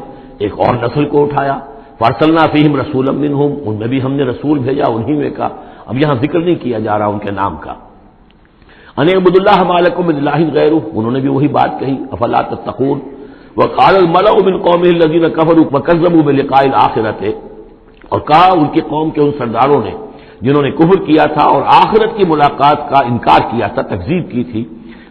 ایک اور نسل کو اٹھایا. فارسلنا فیہم رسولا منہم، ان میں بھی ہم نے رسول بھیجا انہی میں کا. اب یہاں ذکر نہیں کیا جا رہا ان کے نام کا. ان اعبدوا اللہ ما لکم من الہ غیرہ، انہوں نے بھی وہی بات کہی. افلا تتقون. وقال الملأ من قومه الذين كفروا وكذبوا بلقاء الآخرة، اور کہا ان کی قوم کے ان سرداروں نے جنہوں نے کفر کیا تھا اور آخرت کی ملاقات کا انکار کیا تھا، تکذیب کی تھی.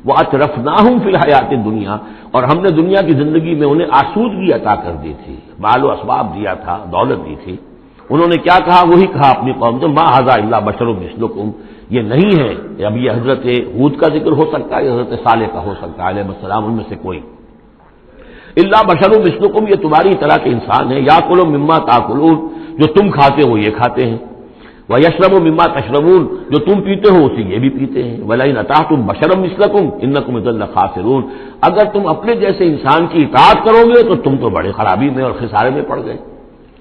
وَأَتْرَفْنَاهُمْ فِي الْحَيَاةِ الدُّنْيَا، اور ہم نے دنیا کی زندگی میں انہیں آسودگی عطا کر دی تھی، مال و اسباب دیا تھا، دولت دی تھی. انہوں نے کیا کہا، وہی کہا اپنی قوم سے، مَا هَٰذَا إِلَّا بَشَرٌ مِثْلُكُمْ، یہ نہیں ہے. اب یہ حضرت ہود کا ذکر ہو سکتا ہے، حضرت صالح کا ہو سکتا ہے علیہ السلام، ان میں سے کوئی. الا بشر مثلکم، یہ تمہاری طرح کے انسان ہیں. یاکلوا مما تاکلون، جو تم کھاتے ہو یہ کھاتے ہیں. ویشربوا مما تشربون، جو تم پیتے ہو اسی یہ بھی پیتے ہیں. ولئن اطعتم بشرا مثلکم انکم اذا لخاسرون، اگر تم اپنے جیسے انسان کی اطاعت کرو گے تو تم تو بڑے خرابی میں اور خسارے میں پڑ گئے.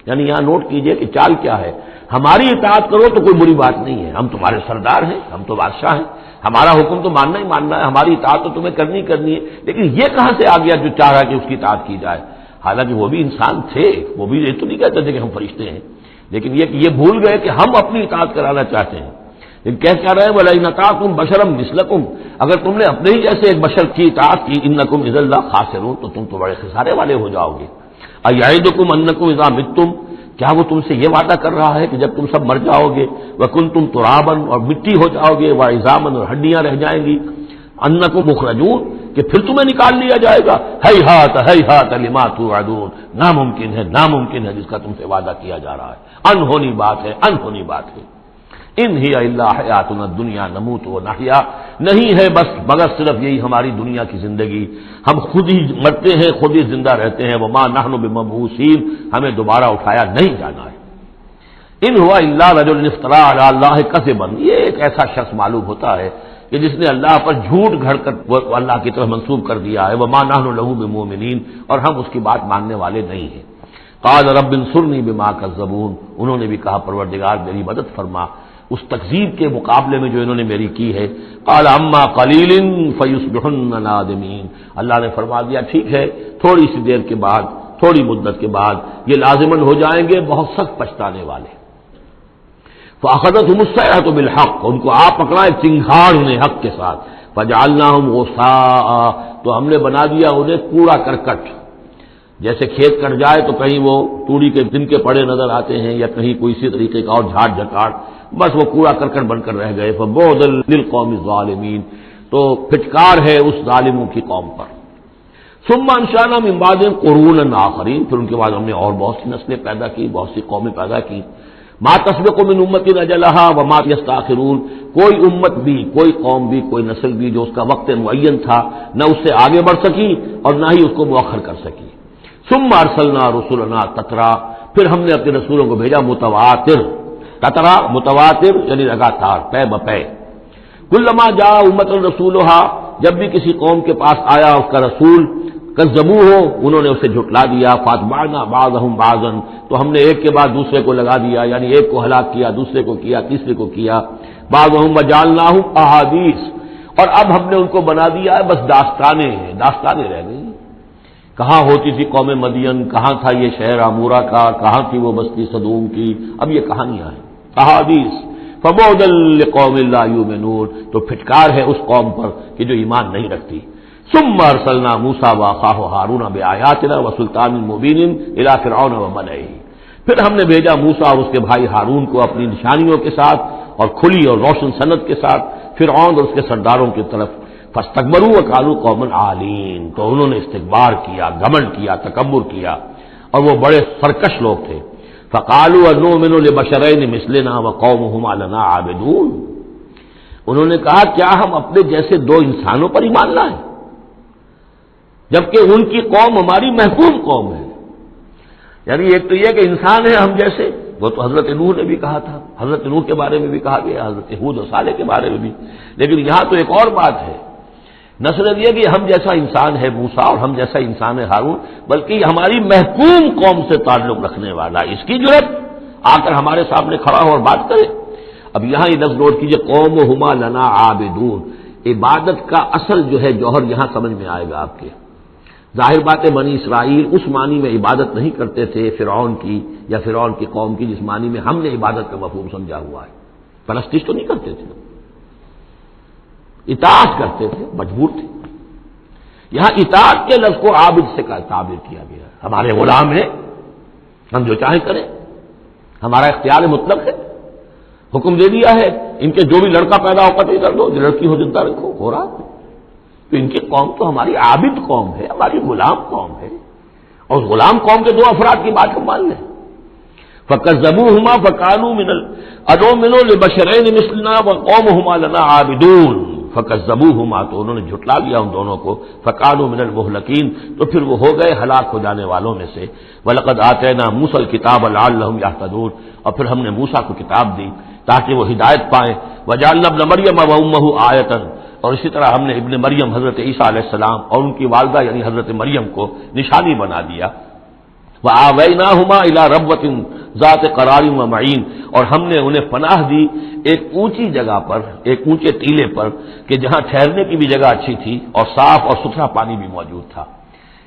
یعنی یہاں نوٹ کیجئے کہ چال کیا ہے. ہماری اطاعت کرو تو کوئی بری بات نہیں ہے، ہم تمہارے سردار ہیں، ہم تو بادشاہ ہیں، ہمارا حکم تو ماننا ہی ماننا ہے، ہماری اطاعت تو تمہیں کرنی ہے. لیکن یہ کہاں سے آ گیا جو چاہ رہا کہ اس کی اطاعت کی جائے؟ حالانکہ وہ بھی انسان تھے، وہ بھی یہ تو نہیں کہتے تھے کہ ہم فرشتے ہیں، لیکن یہ بھول گئے کہ ہم اپنی اطاعت کرانا چاہتے ہیں. کہہ کیا رہے ہیں وَلَئِنْ أَطَعْتُمْ بَشَرًا مِثْلَكُمْ، اگر تم نے اپنے ہی جیسے ایک بشر کی اطاعت کی إِنَّكُمْ إِذًا لَخَاسِرُونَ، تو تم تو بڑے خسارے والے ہو جاؤ گے۔ أَيَعِدُكُمْ أَنَّكُمْ إِذَا مِتُّمْ، کیا وہ تم سے یہ وعدہ کر رہا ہے کہ جب تم سب مر جاؤ گے وَكُنْتُمْ تُرَابًا، اور مٹی ہو جاؤ گے، وَعِظَامًا، اور ہڈیاں رہ جائیں گی، أَنَّكُمْ مُخْرَجُونَ، کہ پھر تمہیں نکال لیا جائے گا، هَيْهَاتَ هَيْهَاتَ لِمَا تُوعَدُونَ، ناممکن ہے ناممکن ہے جس کا تم سے وعدہ کیا جا رہا ہے، انہونی بات ہے انہونی بات ہے۔ ان ہی الا حیاتنا الدنیا نموت و نحیا، نہیں ہے بس مگر صرف یہی ہماری دنیا کی زندگی، ہم خود ہی مرتے ہیں خود ہی زندہ رہتے ہیں، وما نحن بمبعوثین، ہمیں دوبارہ اٹھایا نہیں جانا ہے۔ ان ہوا الا رجل افترا علی اللہ کذبا، یہ ایک ایسا شخص معلوم ہوتا ہے کہ جس نے اللہ پر جھوٹ گھڑ کر وہ اللہ کی طرف منسوب کر دیا ہے، وما نحن له بمؤمنین، اور ہم اس کی بات ماننے والے نہیں ہیں۔ قال رب انصرنی بما کذبون، انہوں نے بھی کہا پروردگار میری مدد فرما اس تکذیب کے مقابلے میں جو انہوں نے میری کی ہے۔ قال اما قلیل فیصبحن نادمین، اللہ نے فرما دیا ٹھیک ہے تھوڑی سی دیر کے بعد، تھوڑی مدت کے بعد یہ لازماً ہو جائیں گے بہت سخت پچھتانے والے۔ فاخذتهم الصیحۃ بالحق، ان کو آپ پکڑا ایک چنگھاڑ انہیں حق کے ساتھ، فجعلناهم غثاء، تو ہم نے بنا دیا انہیں کوڑا کرکٹ، جیسے کھیت کٹ جائے تو کہیں وہ توڑی کے دن کے پڑے نظر آتے ہیں یا کہیں کوئی اسی طریقے کا اور جھاڑ جھکاڑ، بس وہ کوڑا کرکٹ بن کر رہ گئے۔ فبعدا للقوم الظالمین، تو پھٹکار ہے اس ظالموں کی قوم پر۔ ثم انشأنا من بعدهم قرونا آخرین، پھر ان کے بعد ہم نے اور بہت سی نسلیں پیدا کی، بہت سی قومیں پیدا کی۔ ما تسبق من امت اجلها وما يستاخرون، کوئی امت بھی کوئی قوم بھی کوئی نسل بھی جو اس کا وقت معین تھا نہ اس سے آگے بڑھ سکی اور نہ ہی اس کو مؤخر کر سکی۔ ثم ارسلنا رسلنا تترا، پھر ہم نے اپنے رسولوں کو بھیجا متواتر، تترا متواتر یعنی لگاتار پے بپے۔ کلما جاء امۃ رسولها، جب بھی کسی قوم کے پاس آیا اس کا رسول، کذبوہ، انہوں نے اسے جھٹلا دیا، فاتبعنا بعضهم بعضا، تو ہم نے ایک کے بعد دوسرے کو لگا دیا، یعنی ایک کو ہلاک کیا، دوسرے کو کیا، تیسرے کو کیا۔ بعضهم وجعلناهم احادیث، اور اب ہم نے ان کو بنا دیا ہے بس داستانیں ہیں، داستانیں رہ گئی۔ کہاں ہوتی تھی قوم مدین، کہاں تھا یہ شہر عمورہ کا، کہاں تھی وہ بستی صدوم کی، اب یہ کہانیاں ہیں، احادیث۔ فبعدا لقوم لا یؤمنون، تو پھٹکار ہے اس قوم پر کہ جو ایمان نہیں رکھتی۔ ثم ارسلنا موسیٰ واخاہ ہارون بآیاتنا وسلطان مبین الی فرعون وملئہ، پھر ہم نے بھیجا موسیٰ اور اس کے بھائی ہارون کو اپنی نشانیوں کے ساتھ اور کھلی اور روشن سند کے ساتھ فرعون اور اس کے سرداروں کی طرف۔ فاستکبروا وقالوا قوم عالین، تو انہوں نے استکبار کیا، گھمنڈ کیا، تکبر کیا، اور وہ بڑے سرکش لوگ تھے۔ فقالوا انؤمن لبشرین مثلنا وقومهما لنا عابدون، انہوں نے کہا کیا ہم اپنے جیسے دو انسانوں پر ایمان لائیں جبکہ ان کی قوم ہماری محفوظ قوم ہے۔ یعنی ایک تو یہ کہ انسان ہے ہم جیسے، وہ تو حضرت نوح نے بھی کہا تھا، حضرت نوح کے بارے میں بھی کہا گیا، حضرت ہود و صالح کے بارے میں بھی، لیکن یہاں تو ایک اور بات ہے، نہ صرف یہ کہ ہم جیسا انسان ہے موسیٰ اور ہم جیسا انسان ہے ہارون، بلکہ ہماری محکوم قوم سے تعلق رکھنے والا، اس کی جرأت آ کر ہمارے سامنے کھڑا ہو اور بات کرے۔ اب یہاں یہ لفظ نوٹ کیجئے، قومہما لنا عابدون، عبادت کا اصل جو ہے جوہر یہاں سمجھ میں آئے گا آپ کے۔ ظاہر بات ہے بنی اسرائیل اس معنی میں عبادت نہیں کرتے تھے فرعون کی یا فرعون کی قوم کی جس معنی میں ہم نے عبادت کا مفہوم سمجھا ہوا ہے، پرستش تو نہیں کرتے تھے، اطاعت کرتے تھے، مجبور تھے۔ یہاں اطاعت کے لفظ کو عابد سے تعبیر کیا گیا ہے، ہمارے غلام ہیں، ہم جو چاہیں کریں، ہمارا اختیار مطلق ہے، حکم دے دیا ہے ان کے جو بھی لڑکا پیدا ہو قتل کر دو، جو لڑکی ہو زندہ رکھو، ہو رہا، تو ان کی قوم تو ہماری عابد قوم ہے، ہماری غلام قوم ہے، اور اس غلام قوم کے دو افراد کی بات ہم مان لیں۔ فَكَذَّبُوهُمَا فَكَانُوا مِنَ الْأَنُؤْمِنُ لِبَشَرَيْنِ مِثْلِنَا وَقَوْمُهُمَا لَنَا عَابِدُونَ فَكَذَّبُوهُمَا، تو انہوں نے جھٹلا دیا ان دونوں کو، فَكَانُوا مِنَ الْمُهْلَكِينَ، تو پھر وہ ہو گئے ہلاک ہو جانے والوں میں سے۔ وَلَقَدْ آتَيْنَا مُوسَى الْكِتَابَ لَعَلَّهُمْ يَهْتَدُونَ، اور پھر ہم نے موسیٰ کو کتاب دی تاکہ وہ ہدایت پائیں۔ وَجَعَلْنَا ابْنَ مَرْيَمَ وَأُمَّهُ آيَةً، اور اسی طرح ہم نے ابن مریم حضرت عیسیٰ علیہ السلام اور ان کی والدہ یعنی حضرت مریم کو نشانی بنا دیا۔ وَآوَيْنَاهُمَا إِلَىٰ رَبْوَةٍ ذَاتِ قَرَارٍ وَمَعِينٍ، اور ہم نے انہیں پناہ دی ایک اونچی جگہ پر، ایک اونچے ٹیلے پر کہ جہاں ٹھہرنے کی بھی جگہ اچھی تھی اور صاف اور ستھرا پانی بھی موجود تھا۔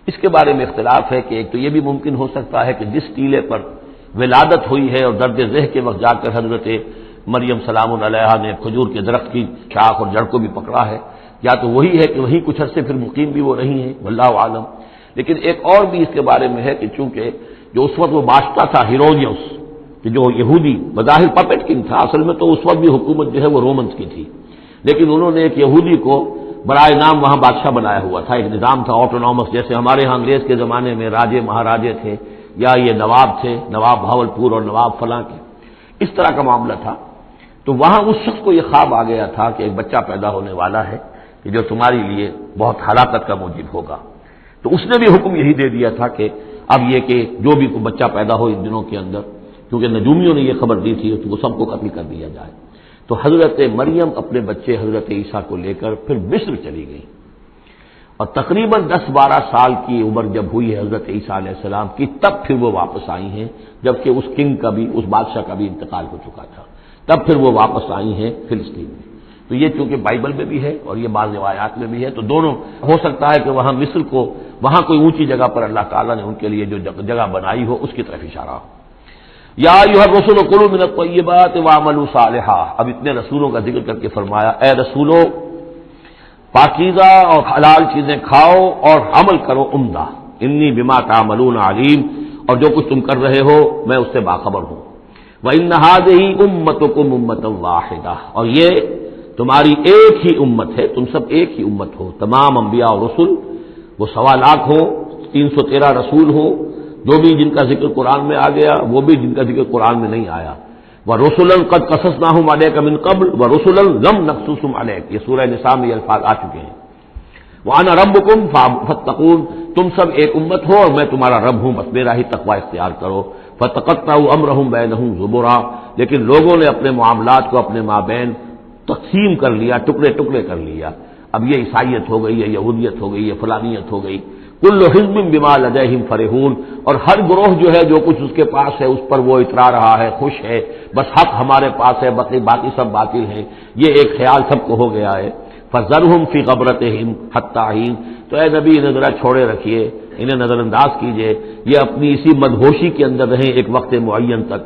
اس کے بارے میں اختلاف ہے کہ ایک تو یہ بھی ممکن ہو سکتا ہے کہ جس ٹیلے پر ولادت ہوئی ہے اور درد ذہ کے وقت جا کر حضرت مریم سلام علیہا نے کھجور کے درخت کی شاخ اور جڑ کو بھی پکڑا ہے، یا تو وہی ہے کہ وہی کچھ عرصے پھر مقیم بھی وہ رہی ہیں، واللہ عالم۔ لیکن ایک اور بھی اس کے بارے میں ہے کہ چونکہ جو اس وقت وہ بادشاہ تھا ہیرودیوس، کہ جو یہودی بظاہر پپٹ کنگ تھا، اصل میں تو اس وقت بھی حکومت جو ہے وہ رومنس کی تھی، لیکن انہوں نے ایک یہودی کو برائے نام وہاں بادشاہ بنایا ہوا تھا۔ ایک نظام تھا آٹونومس، جیسے ہمارے ہاں انگریز کے زمانے میں راجے مہاراجے تھے، یا یہ نواب تھے، نواب بھاولپور اور نواب فلاں کے، اس طرح کا معاملہ تھا۔ تو وہاں اس شخص کو یہ خواب آ گیا تھا کہ ایک بچہ پیدا ہونے والا ہے کہ جو تمہارے لیے بہت ہلاکت کا موجب ہوگا۔ تو اس نے بھی حکم یہی دے دیا تھا کہ اب یہ کہ جو بھی کوئی بچہ پیدا ہو ان دنوں کے اندر، کیونکہ نجومیوں نے یہ خبر دی تھی تو وہ سب کو قتل کر دیا جائے۔ تو حضرت مریم اپنے بچے حضرت عیسیٰ کو لے کر پھر مصر چلی گئی، اور تقریباً 10-12 سال کی عمر جب ہوئی ہے حضرت عیسیٰ علیہ السلام کی، تب پھر وہ واپس آئی ہیں، جبکہ اس کنگ کا بھی، اس بادشاہ کا بھی انتقال ہو چکا تھا، تب پھر وہ واپس آئی ہیں فلسطین میں۔ تو یہ چونکہ بائبل میں بھی ہے اور یہ بعض روایات میں بھی ہے، تو دونوں ہو سکتا ہے کہ وہاں مصر کو، وہاں کوئی اونچی جگہ پر اللہ تعالیٰ نے ان کے لیے جو جگہ بنائی ہو اس کی طرف اشارہ ہو۔ یا ایھا الرسل کلوا من الطیبات واعملوا صالحا، اب اتنے رسولوں کا ذکر کر کے فرمایا اے رسولو پاکیزہ اور حلال چیزیں کھاؤ اور عمل کرو عمدہ، انی بما تعملون علیم، اور جو کچھ تم کر رہے ہو میں اس سے باخبر ہوں۔ وَإِنَّ هَٰذِهِ أُمَّتُكُمْ أُمَّةً وَاحِدَةً، اور یہ تمہاری ایک ہی امت ہے، تم سب ایک ہی امت ہو، تمام انبیاء اور رسل، وہ 1.25 لاکھ ہوں، 313 رسول ہوں، جو بھی جن کا ذکر قرآن میں آ گیا، وہ بھی جن کا ذکر قرآن میں نہیں آیا۔ وَرُسُلًا قَدْ قَصَصْنَاهُمْ عَلَيْكَ مِن قَبْلُ وَرُسُلًا لَّمْ نَقْصُصْهُمْ عَلَيْكَ، یہ سورہ نساء میں یہ الفاظ آ چکے ہیں۔ وَأَنَا رَبُّكُمْ فَاتَّقُونِ، تم سب ایک امت ہو اور میں تمہارا رب ہوں، بس میرا ہی تقوی اختیار کرو۔ فَتَقَطَّعُوا أَمْرَهُمْ بَيْنَهُمْ زُبُرًا، لیکن لوگوں نے اپنے معاملات کو اپنے مابین تقسیم کر لیا، ٹکڑے ٹکڑے کر لیا۔ اب یہ عیسائیت ہو گئی، یہ یہودیت ہو گئی، یہ فلانیت ہو گئی۔ کل حزب بما لدیہم فرحون، اور ہر گروہ جو ہے جو کچھ اس کے پاس ہے اس پر وہ اترا رہا ہے، خوش ہے، بس حق ہمارے پاس ہے، باقی سب باطل ہیں، یہ ایک خیال سب کو ہو گیا ہے۔ فذرہم فی غبرتہم حتی حین، تو اے نبی انہیں ذرا چھوڑے رکھیے، انہیں نظر انداز کیجیے، یہ اپنی اسی مدہوشی کے اندر رہیں ایک وقت معین تک۔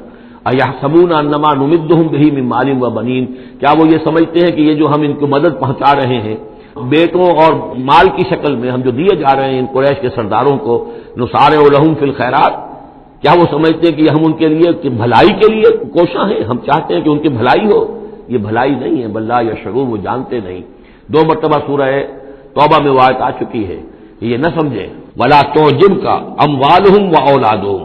اَیَحْسَبُونَ أَنَّمَا نُمِدُّهُم بِهِ مِن مَّالٍ وَبَنِينَ، کیا وہ یہ سمجھتے ہیں کہ یہ جو ہم ان کو مدد پہنچا رہے ہیں بیٹوں اور مال کی شکل میں، ہم جو دیے جا رہے ہیں ان قریش کے سرداروں کو، نُسَارِعُ لَهُم فِي الْخَيْرَاتِ، کیا وہ سمجھتے ہیں کہ ہم ان کے لیے بھلائی کے لیے کوشاں ہیں، ہم چاہتے ہیں کہ ان کی بھلائی ہو؟ یہ بھلائی نہیں ہے، بل لا یشعرون، وہ جانتے نہیں۔ 2 مرتبہ سورہ توبہ میں وہ آیت آ چکی ہے کہ یہ نہ سمجھیں۔ وَلَا تُعْجِبْكَ أَمْوَالُهُمْ وَأَوْلَادُهُمْ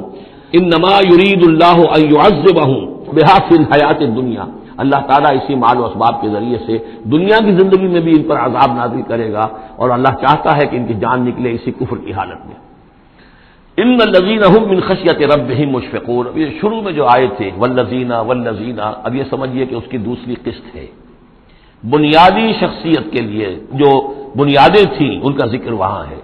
إِنَّمَا يُرِيدُ اللَّهُ أَن يُعَذِّبَهُم بِهَا فِي الْحَيَاةِ الدُّنْيَا، اللہ تعالیٰ اسی مال و اسباب کے ذریعے سے دنیا کی زندگی میں بھی ان پر عذاب نازل کرے گا، اور اللہ چاہتا ہے کہ ان کی جان نکلے اسی کفر کی حالت میں۔ ان الذین هم من خشیۃ ربهم مشفقون، اب یہ شروع میں جو آئے تھے والذین، اب یہ سمجھیے کہ اس کی دوسری قسط ہے، بنیادی شخصیت کے لیے جو بنیادیں تھیں ان کا ذکر وہاں ہے۔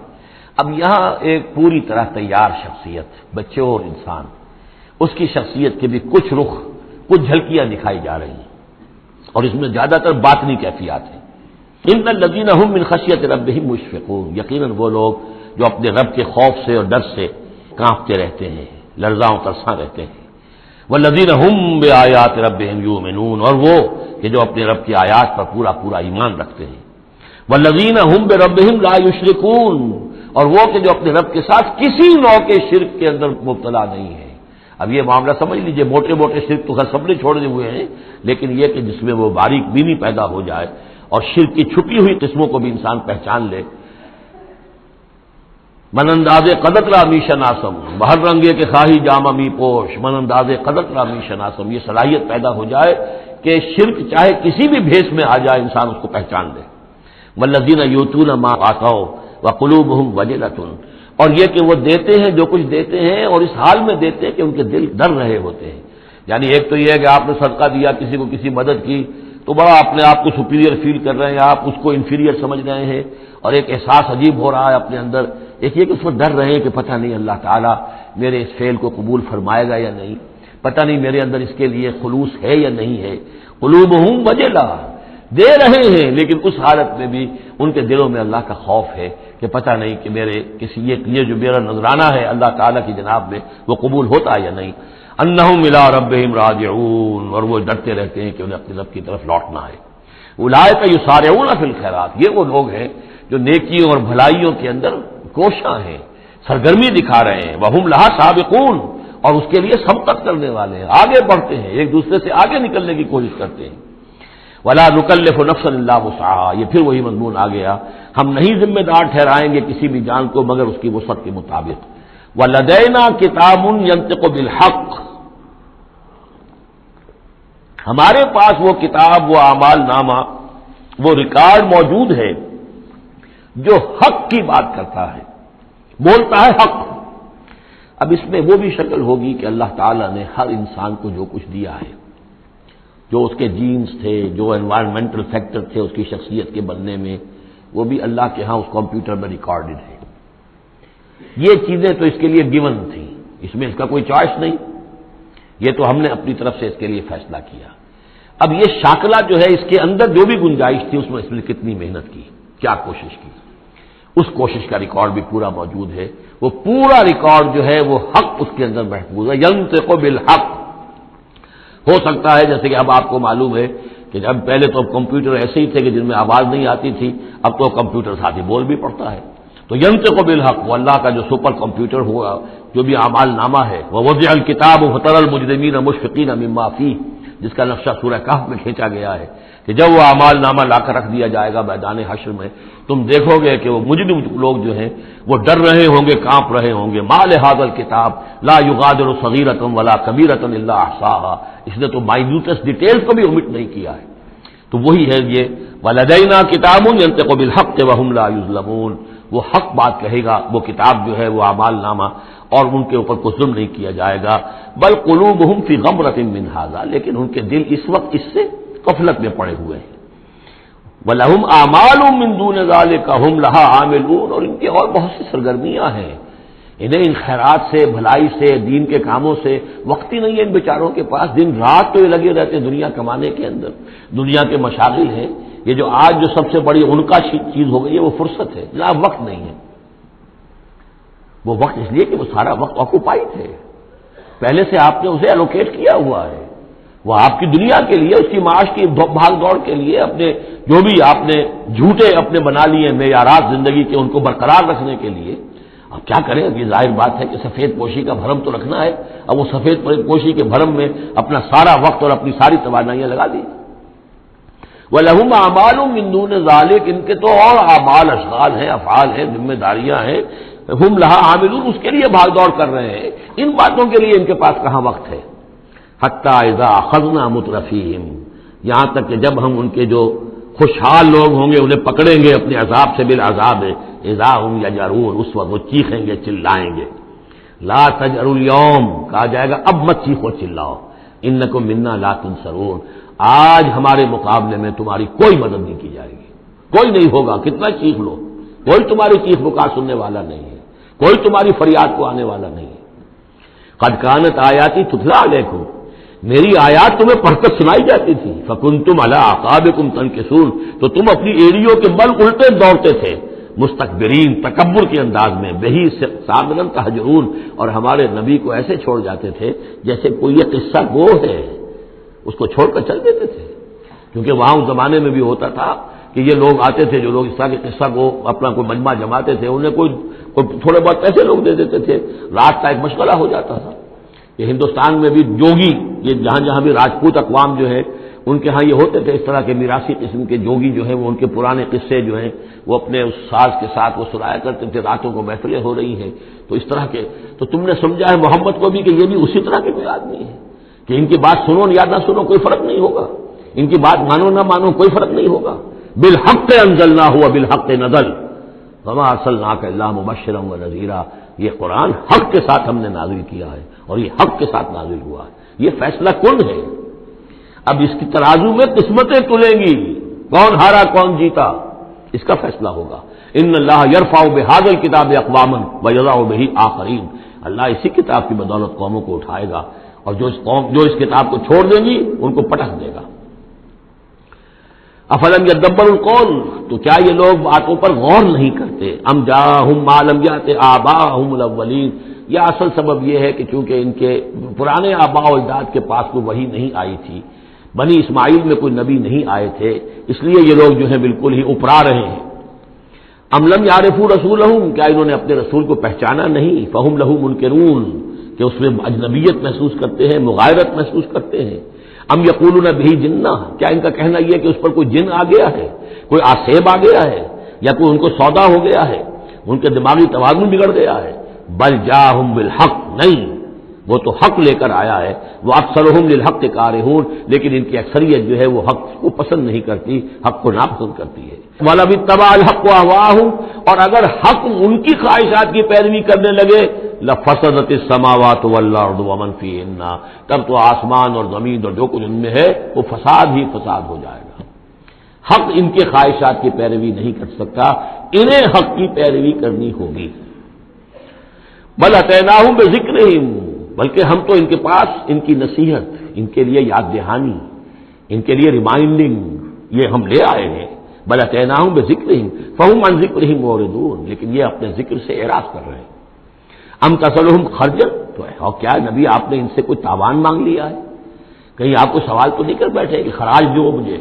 اب یہاں ایک پوری طرح تیار شخصیت، بچے اور انسان، اس کی شخصیت کے بھی کچھ رخ، کچھ جھلکیاں دکھائی جا رہی ہیں، اور اس میں زیادہ تر باطنی کیفیات ہیں۔ ان الذین هم من خشیۃ ربهم مشفقون، یقیناً وہ لوگ جو اپنے رب کے خوف سے اور ڈر سے کانپتے رہتے ہیں، لرزاں و ترساں رہتے ہیں۔ والذین هم بآیات ربهم یؤمنون، اور وہ کہ جو اپنے رب کی آیات پر پورا پورا ایمان رکھتے ہیں۔ والذین هم بربهم لا یشرکون، اور وہ کہ جو اپنے رب کے ساتھ کسی نوع کے شرک کے اندر مبتلا نہیں ہے۔ اب یہ معاملہ سمجھ لیجئے، موٹے موٹے شرک تو خیر سب نے چھوڑے ہوئے ہیں، لیکن یہ کہ جس میں وہ باریک بینی پیدا ہو جائے اور شرک کی چھپی ہوئی قسموں کو بھی انسان پہچان لے۔ من انداز قدر را می شناسم، بہر رنگے کے خواہی جامہ می پوش، من انداز قدر را می شناسم، یہ صلاحیت پیدا ہو جائے کہ شرک چاہے کسی بھی بھیس میں آ جائے انسان اس کو پہچان لے۔ والذین یؤتون ما آتوا وقلوبهم وجلۃ، اور یہ کہ وہ دیتے ہیں جو کچھ دیتے ہیں اور اس حال میں دیتے ہیں کہ ان کے دل ڈر رہے ہوتے ہیں۔ یعنی ایک تو یہ ہے کہ آپ نے صدقہ دیا، کسی کو کسی مدد کی تو بڑا اپنے آپ کو سپیریئر فیل کر رہے ہیں، آپ اس کو انفیریئر سمجھ رہے ہیں، اور ایک احساس عجیب ہو رہا ہے اپنے اندر۔ ایک یہ کہ اس میں ڈر رہے ہیں کہ پتہ نہیں اللہ تعالیٰ میرے اس فعل کو قبول فرمائے گا یا نہیں، پتہ نہیں میرے اندر اس کے لیے خلوص ہے یا نہیں ہے۔ قلوبہم وجلہ، دے رہے ہیں لیکن اس حالت میں بھی ان کے دلوں میں اللہ کا خوف ہے کہ پتہ نہیں کہ میرے کسی یہ جو میرا نذرانہ ہے اللہ تعالیٰ کی جناب میں وہ قبول ہوتا یا نہیں۔ انہم الی ربہم راجعون، اور وہ ڈرتے رہتے ہیں کہ انہیں اپنے رب کی طرف لوٹنا ہے۔ اولئک یسارعون فی الخیرات، یہ وہ لوگ ہیں جو نیکیوں اور بھلائیوں کے اندر کوشاں ہیں، سرگرمی دکھا رہے ہیں، وہم لہا سابقون، اور اس کے لیے سبقت کرنے والے ہیں، آگے بڑھتے ہیں، ایک دوسرے سے آگے نکلنے کی کوشش کرتے ہیں۔ ولا نکلف نفسا الا وسعها، یہ پھر وہی مضمون آ گیا، ہم نہیں ذمہ دار ٹھہرائیں گے کسی بھی جان کو مگر اس کی وسعت کے مطابق۔ ولدینا کتاب ینطق بالحق، ہمارے پاس وہ کتاب، وہ اعمال نامہ، وہ ریکارڈ موجود ہے جو حق کی بات کرتا ہے، بولتا ہے حق۔ اب اس میں وہ بھی شکل ہوگی کہ اللہ تعالیٰ نے ہر انسان کو جو کچھ دیا ہے، جو اس کے جینز تھے، جو انوائرمنٹل فیکٹر تھے اس کی شخصیت کے بننے میں، وہ بھی اللہ کے ہاں اس کمپیوٹر میں ریکارڈڈ ہے۔ یہ چیزیں تو اس کے لیے گیون تھیں، اس میں اس کا کوئی چوائس نہیں، یہ تو ہم نے اپنی طرف سے اس کے لیے فیصلہ کیا۔ اب یہ شاکلہ جو ہے، اس کے اندر جو بھی گنجائش تھی اس میں اس نے کتنی محنت کی، کیا کوشش کی، اس کوشش کا ریکارڈ بھی پورا موجود ہے۔ وہ پورا ریکارڈ جو ہے وہ حق اس کے اندر محفوظ ہے، ینطق بالحق۔ ہو سکتا ہے جیسے کہ اب آپ کو معلوم ہے کہ جب پہلے تو کمپیوٹر ایسے ہی تھے کہ جن میں آواز نہیں آتی تھی، اب تو کمپیوٹر ساتھ ہی بول بھی پڑتا ہے، تو ینطق بالحق، وہ اللہ کا جو سپر کمپیوٹر ہوا، جو بھی اعمال نامہ ہے، وہ وضع الکتاب فتری المجرمین مشفقین مما فیہ، جس کا نقشہ سورہ کہف میں کھینچا گیا ہے کہ جب وہ اعمال نامہ لا کر رکھ دیا جائے گا میدان حشر میں، تم دیکھو گے کہ وہ مجرم لوگ جو ہیں وہ ڈر رہے ہوں گے، کانپ رہے ہوں گے، ما لہذا الکتاب لا یغادر صغیرۃ ولا کبیرۃ الا احصاها، اس نے تو مائنیوٹس ڈیٹیلز کو بھی omit نہیں کیا ہے۔ تو وہی ہے یہ ولدینا کتاب ینطق بالحق وہم لا یظلمون، وہ حق بات کہے گا، وہ کتاب جو ہے وہ اعمال نامہ، اور ان کے اوپر کوئی ظلم نہیں کیا جائے گا۔ بل قلوبہم فی غمرۃ من ھذا، لیکن ان کے دل اس وقت اس سے غفلت میں پڑے ہوئے ہیں۔ وَلَهُمْ أَعْمَالٌ مِّن دُونِ ذَلِكَ هُمْ لَهَا عَامِلُونَ، اور ان کی اور بہت سی سرگرمیاں ہیں، انہیں ان خیرات سے، بھلائی سے، دین کے کاموں سے وقت ہی نہیں ہے ان بیچاروں کے پاس، دن رات تو یہ لگے رہتے ہیں دنیا کمانے کے اندر، دنیا کے مشاغل ہیں۔ یہ جو آج جو سب سے بڑی ان کا چیز ہو گئی ہے وہ فرصت ہے، جناب وقت نہیں ہے۔ وہ وقت اس لیے کہ وہ سارا وقت آکوپائڈ ہے، پہلے سے آپ نے اسے الوکیٹ کیا ہوا ہے، وہ آپ کی دنیا کے لیے، اس کی معاش کی بھاگ دوڑ کے لیے، اپنے جو بھی آپ نے جھوٹے اپنے بنا لیے معیارات زندگی کے، ان کو برقرار رکھنے کے لیے۔ اب کیا کریں، اب یہ ظاہر بات ہے کہ سفید پوشی کا بھرم تو رکھنا ہے، اب وہ سفید پوشی کے بھرم میں اپنا سارا وقت اور اپنی ساری توانائیاں لگا دی۔ وَلَهُمْ أَعْمَالٌ مِّن دُونِ ذَلِكَ، ان کے تو اور اعمال، اشغال ہیں، افعال ہیں، ذمہ داریاں ہیں، ہم لہا عاملون، اس کے لیے بھاگ دوڑ کر رہے ہیں، ان باتوں کے لیے ان کے پاس کہاں وقت ہے۔ حتیٰ اذا اخذنا مترفیہم، یہاں تک کہ جب ہم ان کے جو خوشحال لوگ ہوں گے انہیں پکڑیں گے اپنے عذاب سے، بالعذاب اذا ہم یجرون، اس وقت وہ چیخیں گے، چلائیں گے۔ لا تجروا اليوم، کہا جائے گا اب مت چیخو چلاؤ، انکم منا لا تنصرون، آج ہمارے مقابلے میں تمہاری کوئی مدد نہیں کی جائے گی، کوئی نہیں ہوگا، کتنا چیخ لو، کوئی تمہاری چیخ پکار سننے والا نہیں ہے، کوئی تمہاری فریاد کو آنے والا نہیں ہے۔ قد کانت آیاتی تتلی علیکم، میری آیات تمہیں پڑھ کر سنائی جاتی تھی، فکنتم علی اعقابکم تنکصون، تو تم اپنی ایڑیوں کے بل الٹے دوڑتے تھے، مستکبرین، تکبر کے انداز میں، بہی سامنن تہجرون، اور ہمارے نبی کو ایسے چھوڑ جاتے تھے جیسے کوئی یہ قصہ گو ہے، اس کو چھوڑ کر چل دیتے تھے، کیونکہ وہاں اس زمانے میں بھی ہوتا تھا کہ یہ لوگ آتے تھے، جو لوگ اس طرح کے قصہ کو اپنا کوئی مجمع جماتے تھے، انہیں کوئی تھوڑے بہت پیسے لوگ دے دیتے تھے، رات کا ایک مشغلہ ہو جاتا تھا۔ یہ ہندوستان میں بھی جوگی، یہ جہاں جہاں بھی راجپوت اقوام جو ہے ان کے ہاں یہ ہوتے تھے، اس طرح کے میراثی قسم کے جوگی جو ہیں وہ ان کے پرانے قصے جو ہیں وہ اپنے اس ساز کے ساتھ وہ سنایا کرتے تھے، راتوں کو محفلیں ہو رہی ہیں، تو اس طرح کے، تو تم نے سمجھا ہے محمد کو بھی کہ یہ بھی اسی طرح کے کوئی آدمی ہے کہ ان کی بات سنو یا نہ سنو کوئی فرق نہیں ہوگا، ان کی بات مانو نہ مانو کوئی فرق نہیں ہوگا۔ بالحق انزلناہ وبالحق نزل وما ارسلناک الا مبشرا ونذیرا، یہ قرآن حق کے ساتھ ہم نے نازل کیا ہے اور یہ حق کے ساتھ نازل ہوا ہے، یہ فیصلہ کن ہے۔ اب اس کی ترازو میں قسمتیں تلیں گی، کون ہارا کون جیتا اس کا فیصلہ ہوگا۔ ان اللہ یرفع بہذا الکتاب اقواما ویضع بہ آخرین، اللہ اسی کتاب کی بدولت قوموں کو اٹھائے گا، اور جو اس کتاب کو چھوڑ دیں گی ان کو پٹک دے گا۔ افلم یدبروا القول، تو کیا یہ لوگ باتوں پر غور نہیں کرتے؟ ام جاءہم ما لم یأت آباءہم الاولین، یا اصل سبب یہ ہے کہ چونکہ ان کے پرانے آباء و اجداد کے پاس کوئی وحی نہیں آئی تھی، بنی اسماعیل میں کوئی نبی نہیں آئے تھے، اس لیے یہ لوگ جو ہیں بالکل ہی اپرا رہے ہیں۔ ام لم یعرفوا رسولہم، کیا انہوں نے اپنے رسول کو پہچانا نہیں؟ فہم لہ منکرون، کہ اس میں اجنبیت محسوس کرتے ہیں، مغایرت محسوس کرتے ہیں۔ ام یقولون بہ جنہ، کیا ان کا کہنا یہ ہے کہ اس پر کوئی جن آ گیا ہے، کوئی آسیب آ گیا ہے، یا کوئی ان کو سودا ہو گیا ہے، ان کے دماغی توازن بگڑ گیا ہے؟ بل جاءہم بالحق، نہیں، وہ تو حق لے کر آیا ہے، وہ اکثرہم للحق کارہون، لیکن ان کی اکثریت جو ہے وہ حق کو پسند نہیں کرتی، حق کو ناپسند کرتی ہے۔ وَلَوِ اتَّبَعَ الْحَقُّ أَهْوَاءَهُمْ، اور اگر حق ان کی خواہشات کی پیروی کرنے لگے، لَفَسَدَتِ السَّمَاوَاتُ وَالْأَرْضُ وَمَنْ فِيهِنَّ، تب تو آسمان اور زمین اور جو کچھ ان میں ہے وہ فساد ہی فساد ہو جائے گا۔ حق ان کے خواہشات کی پیروی نہیں کر سکتا، انہیں حق کی پیروی کرنی ہوگی۔ بل اتیناہم بذکرہم، بلکہ ہم تو ان کے پاس ان کی نصیحت، ان کے لیے یاد دہانی، ان کے لیے ریمائنڈنگ یہ ہم لے آئے ہیں۔ بل اتیناہم بذکرہم فہم عن ذکرہم معرضون، لیکن یہ اپنے ذکر سے اعراض کر رہے ہیں۔ ام تسلہم خرجا، تو اور کیا نبی آپ نے ان سے کوئی تاوان مانگ لیا ہے؟ کہیں آپ کو سوال تو نہیں کر بیٹھے کہ خراج دو مجھے؟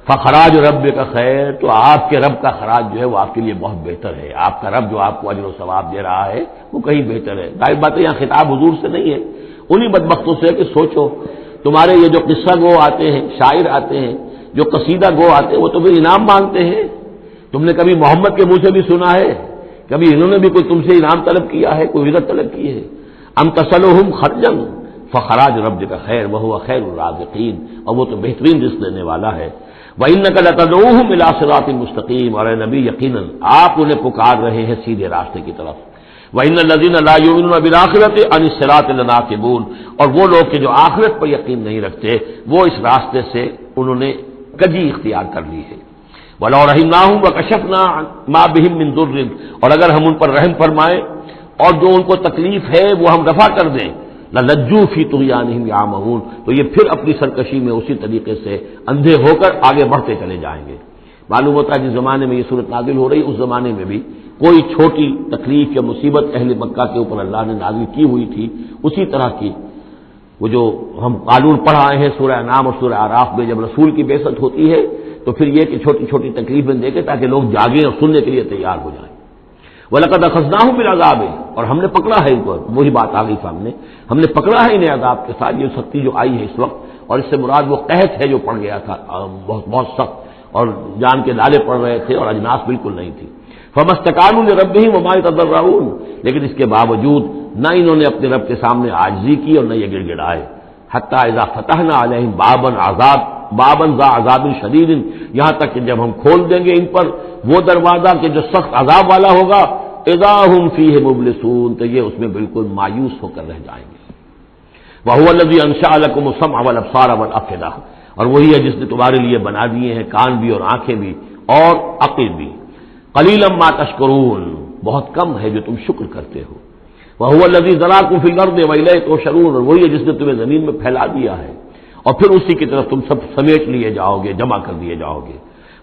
فخراج رب کا خیر، تو آپ کے رب کا خراج جو ہے وہ آپ کے لیے بہت بہتر ہے، آپ کا رب جو آپ کو اجر و ثواب دے رہا ہے وہ کہیں بہتر ہے۔ ظاہر بات ہے یہاں خطاب حضور سے نہیں ہے، انہی بدبختوں سے کہ سوچو تمہارے یہ جو قصہ گو آتے ہیں، شاعر آتے ہیں، جو قصیدہ گو آتے ہیں، وہ تو پھر انعام مانگتے ہیں۔ تم نے کبھی محمد کے منہ سے بھی سنا ہے؟ کبھی انہوں نے بھی کوئی تم سے انعام طلب کیا ہے، کوئی عزت طلب کی ہے؟ ام تسلہم خرجا فخراج رب کا خیر وہو خیر الرازقین، اور وہ تو بہترین رزق دینے والا ہے۔ وَإِنَّكَ لَتَدْعُوهُمْ إِلَىٰ صِرَاطٍ مُّسْتَقِيمٍ، اور اے نبی یقیناً آپ انہیں پکار رہے ہیں سیدھے راستے کی طرف۔ وَإِنَّ الَّذِينَ لَا يُؤْمِنُونَ بِالْآخِرَةِ عَنِ الصِّرَاطِ لَنَاكِبُونَ، اور وہ لوگ کہ جو آخرت پر یقین نہیں رکھتے وہ اس راستے سے انہوں نے کجی اختیار کر لی ہے۔ وَلَوْ رَحِمْنَاهُمْ وَكَشَفْنَا مَا بِهِم مِّن ضُرٍّ، اور اگر ہم ان پر رحم فرمائیں اور جو ان کو تکلیف ہے وہ ہم رفع کر دیں، لَلَجُّوا فِي طُغْيَانِهِمْ يَعْمَهُونَ، تو یہ پھر اپنی سرکشی میں اسی طریقے سے اندھے ہو کر آگے بڑھتے چلے جائیں گے۔ معلوم ہوتا ہے جس زمانے میں یہ صورت نازل ہو رہی، اس زمانے میں بھی کوئی چھوٹی تکلیف یا مصیبت اہل مکہ کے اوپر اللہ نے نازل کی ہوئی تھی، اسی طرح کی وہ جو ہم قانون پڑھ آئے ہیں سورہ انعام اور سورہ اعراف میں، جب رسول کی بعثت ہوتی ہے تو پھر یہ کہ چھوٹی چھوٹی تکلیفیں دے کے تاکہ لوگ جاگیں اور سننے کے لیے تیار ہو جائیں۔ وَلَقَدْ أَخَذْنَاهُم بِالْعَذَابِ، اور ہم نے پکڑا ہے ان کو، وہی بات آ گئی سامنے، ہم نے پکڑا ہے انہیں عذاب کے ساتھ، یہ سختی جو آئی ہے اس وقت، اور اس سے مراد وہ قحط ہے جو پڑ گیا تھا بہت بہت سخت، اور جان کے نالے پڑ رہے تھے اور اجناس بالکل نہیں تھی۔ فَمَا اسْتَكَانُوا لِرَبِّهِمْ وَمَا يَتَضَرَّعُونَ، لیکن اس کے باوجود نہ انہوں نے اپنے رب کے سامنے عاجزی کی اور نہ یہ گڑ گڑائے۔ حَتَّىٰ إِذَا فَتَحْنَا عَلَيْهِمْ بابًا ذا عذاب شدید، یہاں تک کہ جب ہم کھول دیں گے ان پر وہ دروازہ کہ جو سخت عذاب والا ہوگا، اذا هم فیہ مبلسون، تو یہ اس میں بالکل مایوس ہو کر رہ جائیں گے۔ وَهُوَ الَّذِي أَنشَأَ لَكُمُ السَّمْعَ وَالْأَبْصَارَ وَالْأَفْئِدَةَ، اور وہی ہے جس نے تمہارے لیے بنا دیے ہیں کان بھی اور آنکھیں بھی اور عقل بھی۔ قَلِيلًا مَا تَشْكُرُونَ، بہت کم ہے جو تم شکر کرتے ہو۔ وَهُوَ الَّذِي ذَرَاكُمْ فِي الْأَرْضِ وَإِلَيْهِ تُحْشَرُونَ، اور وہی ہے جس نے تمہیں زمین میں پھیلا دیا ہے اور پھر اسی کی طرف تم سب سمیٹ لیے جاؤ گے، جمع کر دیے جاؤ گے۔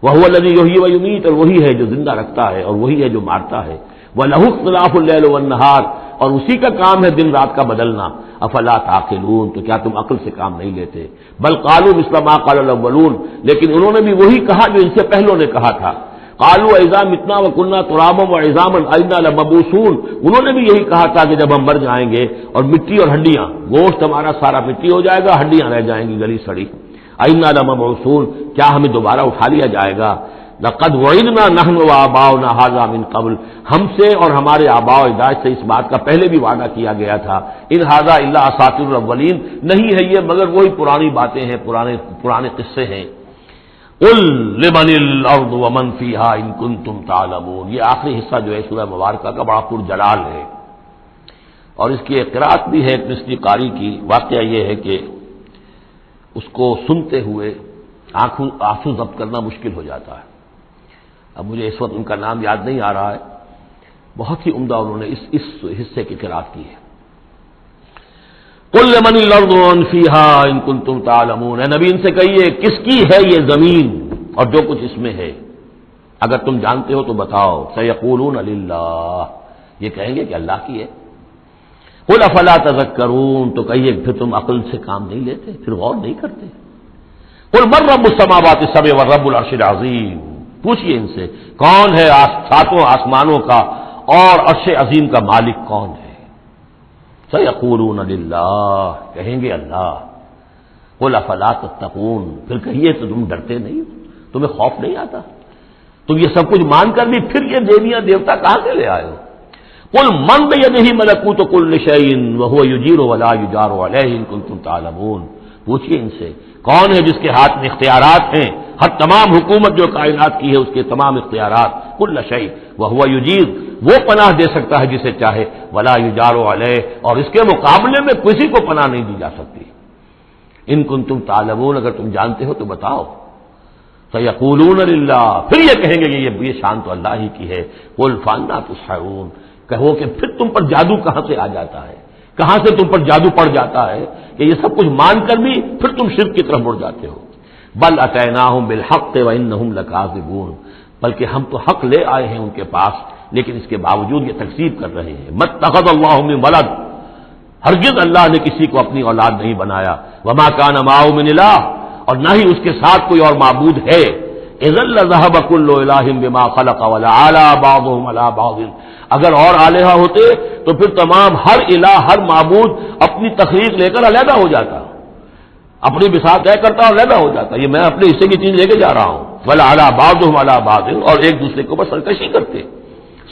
وَهُوَ الَّذِي يُحْيِي وَيُمِيتُ، اور وہی ہے جو زندہ رکھتا ہے اور وہی ہے جو مارتا ہے۔ وَلَهُ اخْتِلَافُ اللَّيْلِ وَالنَّهَارِ، اور اسی کا کام ہے دن رات کا بدلنا۔ افلا تعقلون، تو کیا تم عقل سے کام نہیں لیتے؟ بل قالوا مثل ما قال الاولون، لیکن انہوں نے بھی وہی کہا جو ان سے پہلوں نے کہا تھا۔ قالوا اذا متنا وكنا ترابا وعظاما انا لمبعوثون، انہوں نے بھی یہی کہا تھا کہ جب ہم مر جائیں گے اور مٹی اور ہڈیاں، گوشت ہمارا سارا مٹی ہو جائے گا، ہڈیاں رہ جائیں گی گلی سڑی، انا لمبعوثون، کیا ہمیں دوبارہ اٹھا لیا جائے گا؟ لقد وعدنا نحن وآباؤنا هذا من قبل، ہم سے اور ہمارے آباء و اجداد سے اس بات کا پہلے بھی وعدہ کیا گیا تھا۔ ان هذا الا اساطیر الاولین، نہیں ہے یہ مگر وہی پرانی باتیں ہیں، پرانے قصے ہیں۔ قل لمن الارض ومن فیہا ان کنتم تعلمون، یہ آخری حصہ جو ہے سورہ مبارکہ کا بڑا پرجلال ہے، اور اس کی ایک قرأت بھی ہے ایک مصری قاری کی۔ واقعہ یہ ہے کہ اس کو سنتے ہوئے آنسو ضبط کرنا مشکل ہو جاتا ہے۔ اب مجھے اس وقت ان کا نام یاد نہیں آ رہا ہے، بہت ہی عمدہ انہوں نے اس حصے کی قرأت کی ہے۔ قل لمن الارض ومن فیہا ان کنتم تعلمون، اے نبی ان سے کہیے کس کی ہے یہ زمین اور جو کچھ اس میں ہے، اگر تم جانتے ہو تو بتاؤ۔ سیقولون للہ، یہ کہیں گے کہ اللہ کی ہے۔ قل افلا تذکرون، تو کہیے پھر تم عقل سے کام نہیں لیتے، پھر غور نہیں کرتے؟ قل من رب السماوات السبع والرب العرش العظیم، پوچھئے ان سے کون ہے ساتوں آسمانوں کا اور عرش عظیم کا مالک کون ہے؟ سیقولون للہ، کہیں گے اللہ۔ قل افلا تتقون، پھر کہیے تو تم ڈرتے نہیں، تمہیں خوف نہیں آتا؟ تم یہ سب کچھ مان کر بھی پھر یہ دیویاں دیوتا کہاں سے لے آئے ہو؟ قل من بیدہ ملکوت کل شیء وہو یجیر ولا یجار علیہ ان کنتم تعلمون، پوچھئے ان سے کون ہے جس کے ہاتھ میں اختیارات ہیں، ہر تمام حکومت جو کائنات کی ہے اس کے تمام اختیارات، کل شیء وہو یجیر، وہ پناہ دے سکتا ہے جسے چاہے، ولا یجار علیہ، اور اس کے مقابلے میں کسی کو پناہ نہیں دی جا سکتی۔ ان کنتم تعلمون، اگر تم جانتے ہو تو بتاؤ۔ سیقولون للہ، پھر یہ کہیں گے کہ یہ شان تو اللہ ہی کی ہے۔ قل فانا تسحرون، کہو کہ پھر تم پر جادو کہاں سے آ جاتا ہے، کہاں سے تم پر جادو پڑ جاتا ہے کہ یہ سب کچھ مان کر بھی پھر تم شرک کی طرف مڑ جاتے ہو؟ بل اتیناہم بالحق وانہم لکاذبون، بلکہ ہم تو حق لے آئے ہیں ان کے پاس، لیکن اس کے باوجود یہ تکذیب کر رہے ہیں۔ متخذ اللہ من ولد، ہرگز اللہ نے کسی کو اپنی اولاد نہیں بنایا، وما کان معہ من الہ، اور نہ ہی اس کے ساتھ کوئی اور معبود ہے۔ اذا لذهب كل الہ بما خلق ولعلى بعضهم على بعض، اگر اور الہا ہوتے تو پھر تمام ہر الہ، ہر معبود اپنی تخلیق لے کر علیحدہ ہو جاتا، اپنی بساط طے کرتا اور علیحدہ ہو جاتا، یہ میں اپنے حصے کی چیز لے کے جا رہا ہوں، ولعلى بعضهم على بعض، اور ایک دوسرے کے اوپر سرکشی کرتے۔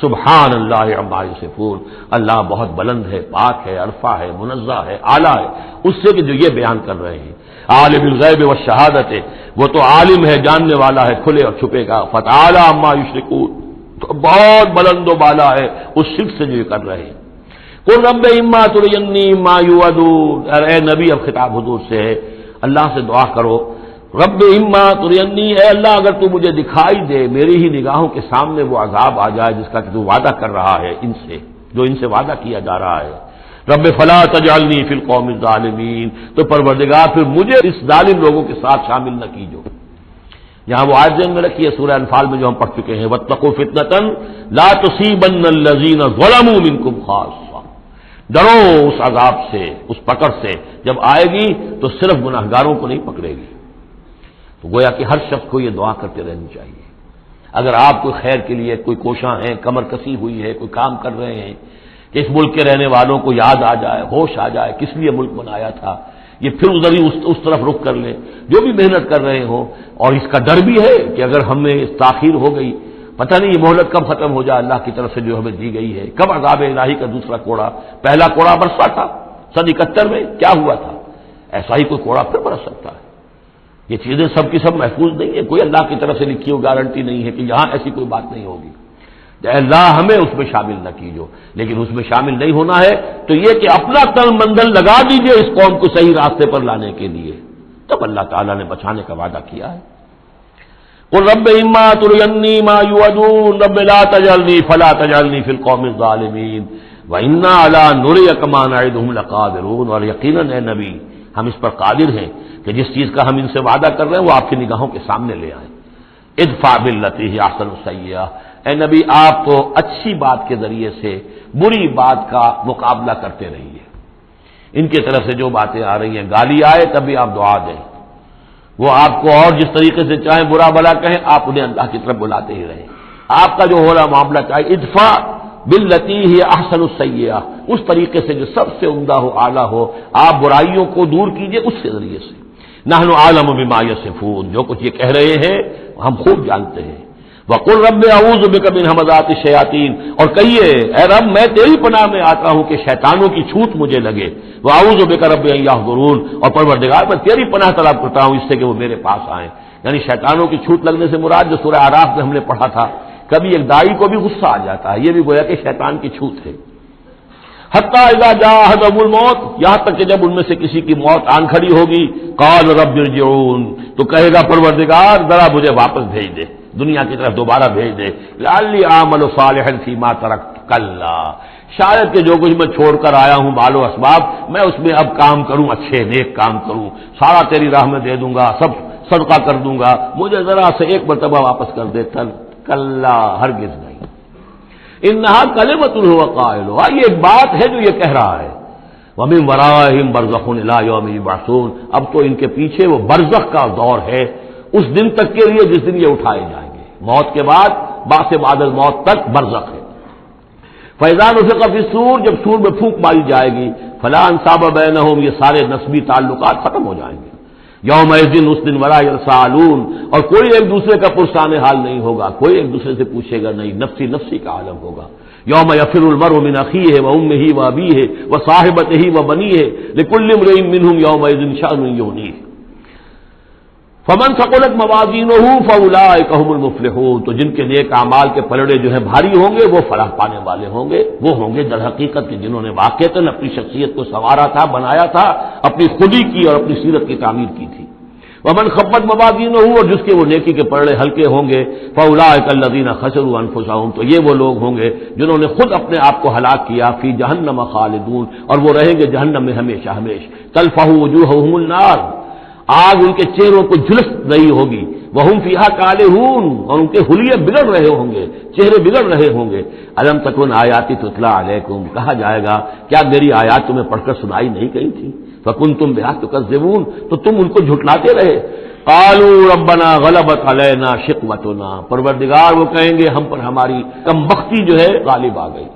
سبحان اللہ عما یصفون، اللہ بہت بلند ہے، پاک ہے، عرفہ ہے، منزہ ہے، اعلیٰ ہے اس سے کہ جو یہ بیان کر رہے ہیں۔ عالم الغیب والشہادت، وہ تو عالم ہے، جاننے والا ہے کھلے اور چھپے کا۔ فتعالی عما یشرکون، تو بہت بلند و بالا ہے اس شرک سے جو یہ کر رہے ہیں۔ قل رب اما ترینی ما یوعدون، اے نبی اب خطاب حضور سے ہے، اللہ سے دعا کرو، رب اما ترینی، اے اللہ اگر تو مجھے دکھائی دے، میری ہی نگاہوں کے سامنے وہ عذاب آ جائے جس کا کہ تو وعدہ کر رہا ہے ان سے، جو ان سے وعدہ کیا جا رہا ہے۔ رب فلا تجعلنی فی القوم الظالمین، تو پروردگار پھر مجھے اس ظالم لوگوں کے ساتھ شامل نہ کیجو۔ یہاں وہ آیت ذہن میں رکھی ہے سورہ انفال میں جو ہم پڑھ چکے ہیں، واتقوا فتنۃ لا تصیبن الذین ظلموا منکم خاصۃ، ڈرو اس عذاب سے، اس پکڑ سے، جب آئے گی تو صرف گناہگاروں کو نہیں پکڑے گی۔ تو گویا کہ ہر شخص کو یہ دعا کرتے رہنی چاہیے، اگر آپ کوئی خیر کے لیے کوئی کوشاں ہیں، کمر کسی ہوئی ہے، کوئی کام کر رہے ہیں کہ اس ملک کے رہنے والوں کو یاد آ جائے، ہوش آ جائے کس لیے ملک بنایا تھا، یہ پھر ادھر ہی اس طرف رخ کر لیں، جو بھی محنت کر رہے ہوں، اور اس کا ڈر بھی ہے کہ اگر ہمیں تاخیر ہو گئی، پتہ نہیں یہ مہلت کب ختم ہو جائے اللہ کی طرف سے جو ہمیں دی گئی ہے، کب عذاب الہی کا دوسرا کوڑا، پہلا کوڑا برسا تھا سن 71 میں، کیا ہوا تھا، ایسا ہی کوئی کوڑا پھر برس سکتا ہے۔ یہ چیزیں سب کی سب محفوظ نہیں ہے، کوئی اللہ کی طرف سے لکھی ہو گارنٹی نہیں ہے کہ یہاں ایسی کوئی بات نہیں ہوگی، اللہ ہمیں اس میں شامل نہ کیجو، لیکن اس میں شامل نہیں ہونا ہے تو یہ کہ اپنا تن مندل لگا دیجئے اس قوم کو صحیح راستے پر لانے کے لیے، تب اللہ تعالیٰ نے بچانے کا وعدہ کیا ہے۔ قل رب اما ترینی ما یوعدون رب لا تجعلنی فلا تجعلنی فی القوم الظالمین وانا علی نریک ما نعدہم لقادرون، اور یقیناً اے نبی ہم اس پر قادر ہیں کہ جس چیز کا ہم ان سے وعدہ کر رہے ہیں وہ آپ کی نگاہوں کے سامنے لے آئیں۔ ادفع باللتی ہی احسن السیئہ، اے نبی آپ تو اچھی بات کے ذریعے سے بری بات کا مقابلہ کرتے رہیے، ان کی طرف سے جو باتیں آ رہی ہیں، گالی آئے تب بھی آپ دعا دیں، وہ آپ کو اور جس طریقے سے چاہیں برا بھلا کہیں آپ انہیں اللہ کی طرف بلاتے ہی رہیں، آپ کا جو ہو رہا معاملہ چاہے ادفع باللتی ہی احسن السیئہ، اس طریقے سے جو سب سے عمدہ ہو، اعلیٰ ہو، آپ برائیوں کو دور کیجئے اس کے ذریعے سے۔ نحن اعلم بما یصفون، جو کچھ یہ کہہ رہے ہیں ہم خوب جانتے ہیں۔ وقل رب اعوذ بک من همزات الشیاطین، اور کہیے اے رب میں تیری پناہ میں آتا ہوں کہ شیطانوں کی چھوٹ مجھے لگے، واعوذ بک رب ان یحضرون، اور پروردگار میں تیری پناہ طلب کرتا ہوں اس سے کہ وہ میرے پاس آئیں۔ یعنی شیطانوں کی چھوٹ لگنے سے مراد جو سورہ اعراف میں ہم نے پڑھا تھا، کبھی ایک داعی کو بھی غصہ آ جاتا ہے، یہ بھی گویا کہ شیطان کی چھوٹ ہے۔ حتی اذا جاء احدهم الموت، یہاں تک کہ جب ان میں سے کسی کی موت آن کھڑی ہوگی، قال رب ارجعون، تو کہے گا پروردگار ذرا مجھے واپس بھیج دے، دنیا کی طرف دوبارہ بھیج دے، لعلی اعمل صالحا فیما ترکت، کلا، شاید کہ جو کچھ میں چھوڑ کر آیا ہوں مال و اسباب، میں اس میں اب کام کروں، اچھے نیک کام کروں، سارا تیری راہ میں دے دوں گا، سب صدقہ کر دوں گا، مجھے ذرا سے ایک مرتبہ واپس کر دے، کلا، ہرگز نہیں، انہا کلمۃ هو قائلها، یہ ایک بات ہے جو یہ کہہ رہا ہے، وَمِن وَرَائِهِمْ بَرْزَخٌ إِلَىٰ يَوْمِ يُبْعَثُونَ، اب تو ان کے پیچھے وہ برزخ کا دور ہے اس دن تک کے لیے جس دن یہ اٹھائے جائیں گے، موت کے بعد بعث بعد الموت تک برزخ ہے۔ فَإِذَا نُفِخَ فِي الصُّورِ، جب سور میں پھونک ماری جائے گی، فَلَا أَنْسَابَ بَيْنَهُمْ، یہ سارے نسبی تعلقات ختم ہو جائیں گے۔ یومئذ، اس دن، وَلَا يَتَسَاءَلُونَ، اور کوئی ایک دوسرے کا پرسان حال نہیں ہوگا، کوئی ایک دوسرے سے پوچھے گا نہیں، نفسی نفسی کا عالم ہوگا۔ یوم یفر المرء من اخیہ وامہ وابیہ وصاحبتہ وبنیہ لکل امرئ منہم یومئذ شأن یغنیہ۔ فمن ثقلت موازینہ فاولئک هم المفلحون، تو جن کے نیک اعمال کے پلڑے جو ہیں بھاری ہوں گے وہ فلاح پانے والے ہوں گے، وہ ہوں گے در حقیقت کہ جنہوں نے واقعتاً اپنی شخصیت کو سنوارا تھا، بنایا تھا، اپنی خودی کی اور اپنی سیرت کی تعمیر کی تھی۔ ومن خفت موازینہ، اور جس کے وہ نیکی کے پلڑے ہلکے ہوں گے، فاولئک الذین خسروا انفسهم، تو یہ وہ لوگ ہوں گے جنہوں نے خود اپنے آپ کو ہلاک کیا، فی جہنم خالدون، اور وہ رہیں گے جہنم میں ہمیشہ ہمیشہ۔ تلفح وجوہهم النار، آگ ان کے چہروں کو جھلس رہی ہوگی، وہم فیہا کالہون، اور ان کے حلیے بگڑ رہے ہوں گے، چہرے بگڑ رہے ہوں گے۔ الم تکن آیاتی تتلی علیکم، کہا جائے گا کیا میری آیات تمہیں پڑھ کر سنائی نہیں گئی تھی؟ فکنتم بہا تکذبون، تو تم ان کو جھٹلاتے رہے۔ قالوا ربنا غلبت علینا شقوتنا، پروردگار وہ کہیں گے ہم پر ہماری کم بختی جو ہے غالب آ گئی۔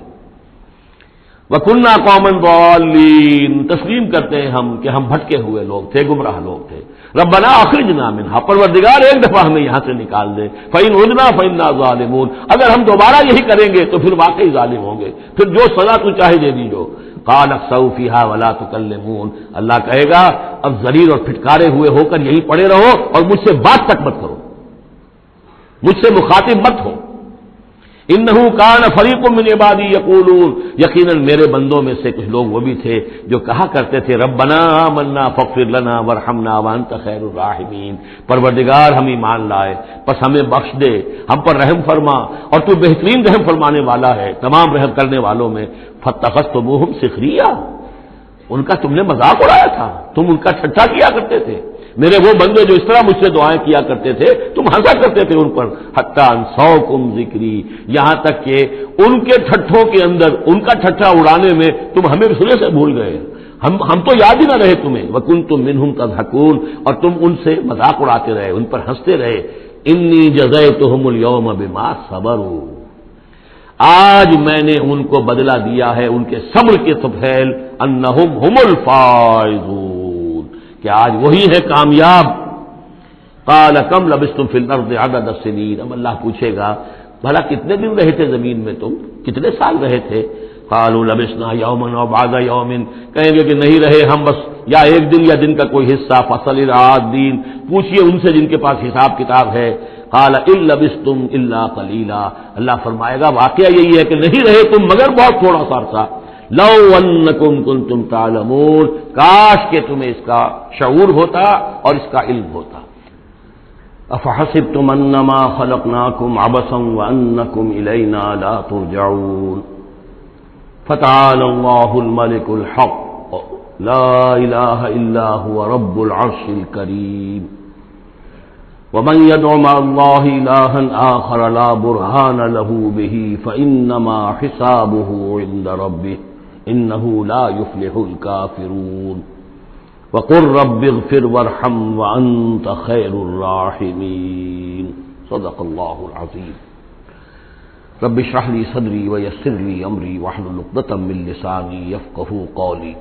وَكُنَّا قَوْمًا ضَالِّينَ، تسلیم کرتے ہیں ہم کہ ہم بھٹکے ہوئے لوگ تھے، گمراہ لوگ تھے۔ ربنا اخرجنا منها، پروردگار ایک دفعہ ہمیں یہاں سے نکال دے۔ فَإِنْ عُدْنَا فَإِنَّا ظَالِمُونَ، اگر ہم دوبارہ یہی کریں گے تو پھر واقعی ظالم ہوں گے، پھر جو سزا تو چاہے دے دیجو۔ قَالَ اخْسَئُوا فِيهَا وَلَا تُكَلِّمُونَ، اللہ کہے گا اب ذلیل اور پھٹکارے ہوئے ہو کر یہیں پڑے رہو اور مجھ سے بات تک مت کرو، مجھ سے مخاطب مت ہو۔ انہو کان فریق من عبادی یقولون، یقیناً میرے بندوں میں سے کچھ لوگ وہ بھی تھے جو کہا کرتے تھے ربنا آمنا فاغفر لنا وارحمنا وانت خیر الراحمین، پروردگار ہم ایمان لائے پس ہمیں بخش دے، ہم پر رحم فرما، اور تو بہترین رحم فرمانے والا ہے تمام رحم کرنے والوں میں۔ فاتخذتموہم سخریا، ان کا تم نے مذاق اڑایا تھا، تم ان کا ٹھٹھا کیا کرتے تھے، میرے وہ بندے جو اس طرح مجھ سے دعائیں کیا کرتے تھے تم ہنسا کرتے تھے ان پر۔ حتی انسوکم ذکری، یہاں تک کہ ان کے ٹھٹھوں کے اندر ان کا ٹھٹھا اڑانے میں تم ہمیں سرے سے بھول گئے، ہم تو یاد ہی نہ رہے تمہیں۔ وکنتم منہم تضحکون، اور تم ان سے مذاق اڑاتے رہے، ان پر ہنستے رہے۔ انی جزیتہم اليوم بما صبروا، آج میں نے ان کو بدلہ دیا ہے ان کے صبر کے طفیل، انہم هم الفائزون، کہ آج وہی ہے کامیاب۔ قال کم لبثتم فی الارض عدد السنین، اب اللہ پوچھے گا بھلا کتنے دن رہے تھے زمین میں، تم کتنے سال رہے تھے؟ قالوا لبثنا یوما او بعض یوم، کہیں گے کہ نہیں رہے ہم بس یا ایک دن یا دن کا کوئی حصہ۔ فصل العادین، پوچھئے ان سے جن کے پاس حساب کتاب ہے۔ قال ان لبثتم الا قلیلا، اللہ فرمائے گا واقعہ یہی ہے کہ نہیں رہے تم مگر بہت تھوڑا سا عرصہ۔ لو انکم کنتم تعلمون، کاش کہ تمہیں اس کا شعور ہوتا اور اس کا علم ہوتا۔ افحسبتم انما خلقناکم عبثا وانکم الینا لا ترجعون، فتعالى الله الملك الحق لا الہ الا هو رب العرش الکریم، ومن يدع مع الله إلها آخر لا برهان له به فإنما حسابه عند ربه إنه لا يفلح الكافرون، وقل رب اغفر وارحم وأنت خير الراحمين، صدق الله العظيم۔ رب اشرح لي صدري ويسر لي أمري واحلل عقدة من لساني يفقهوا قولي۔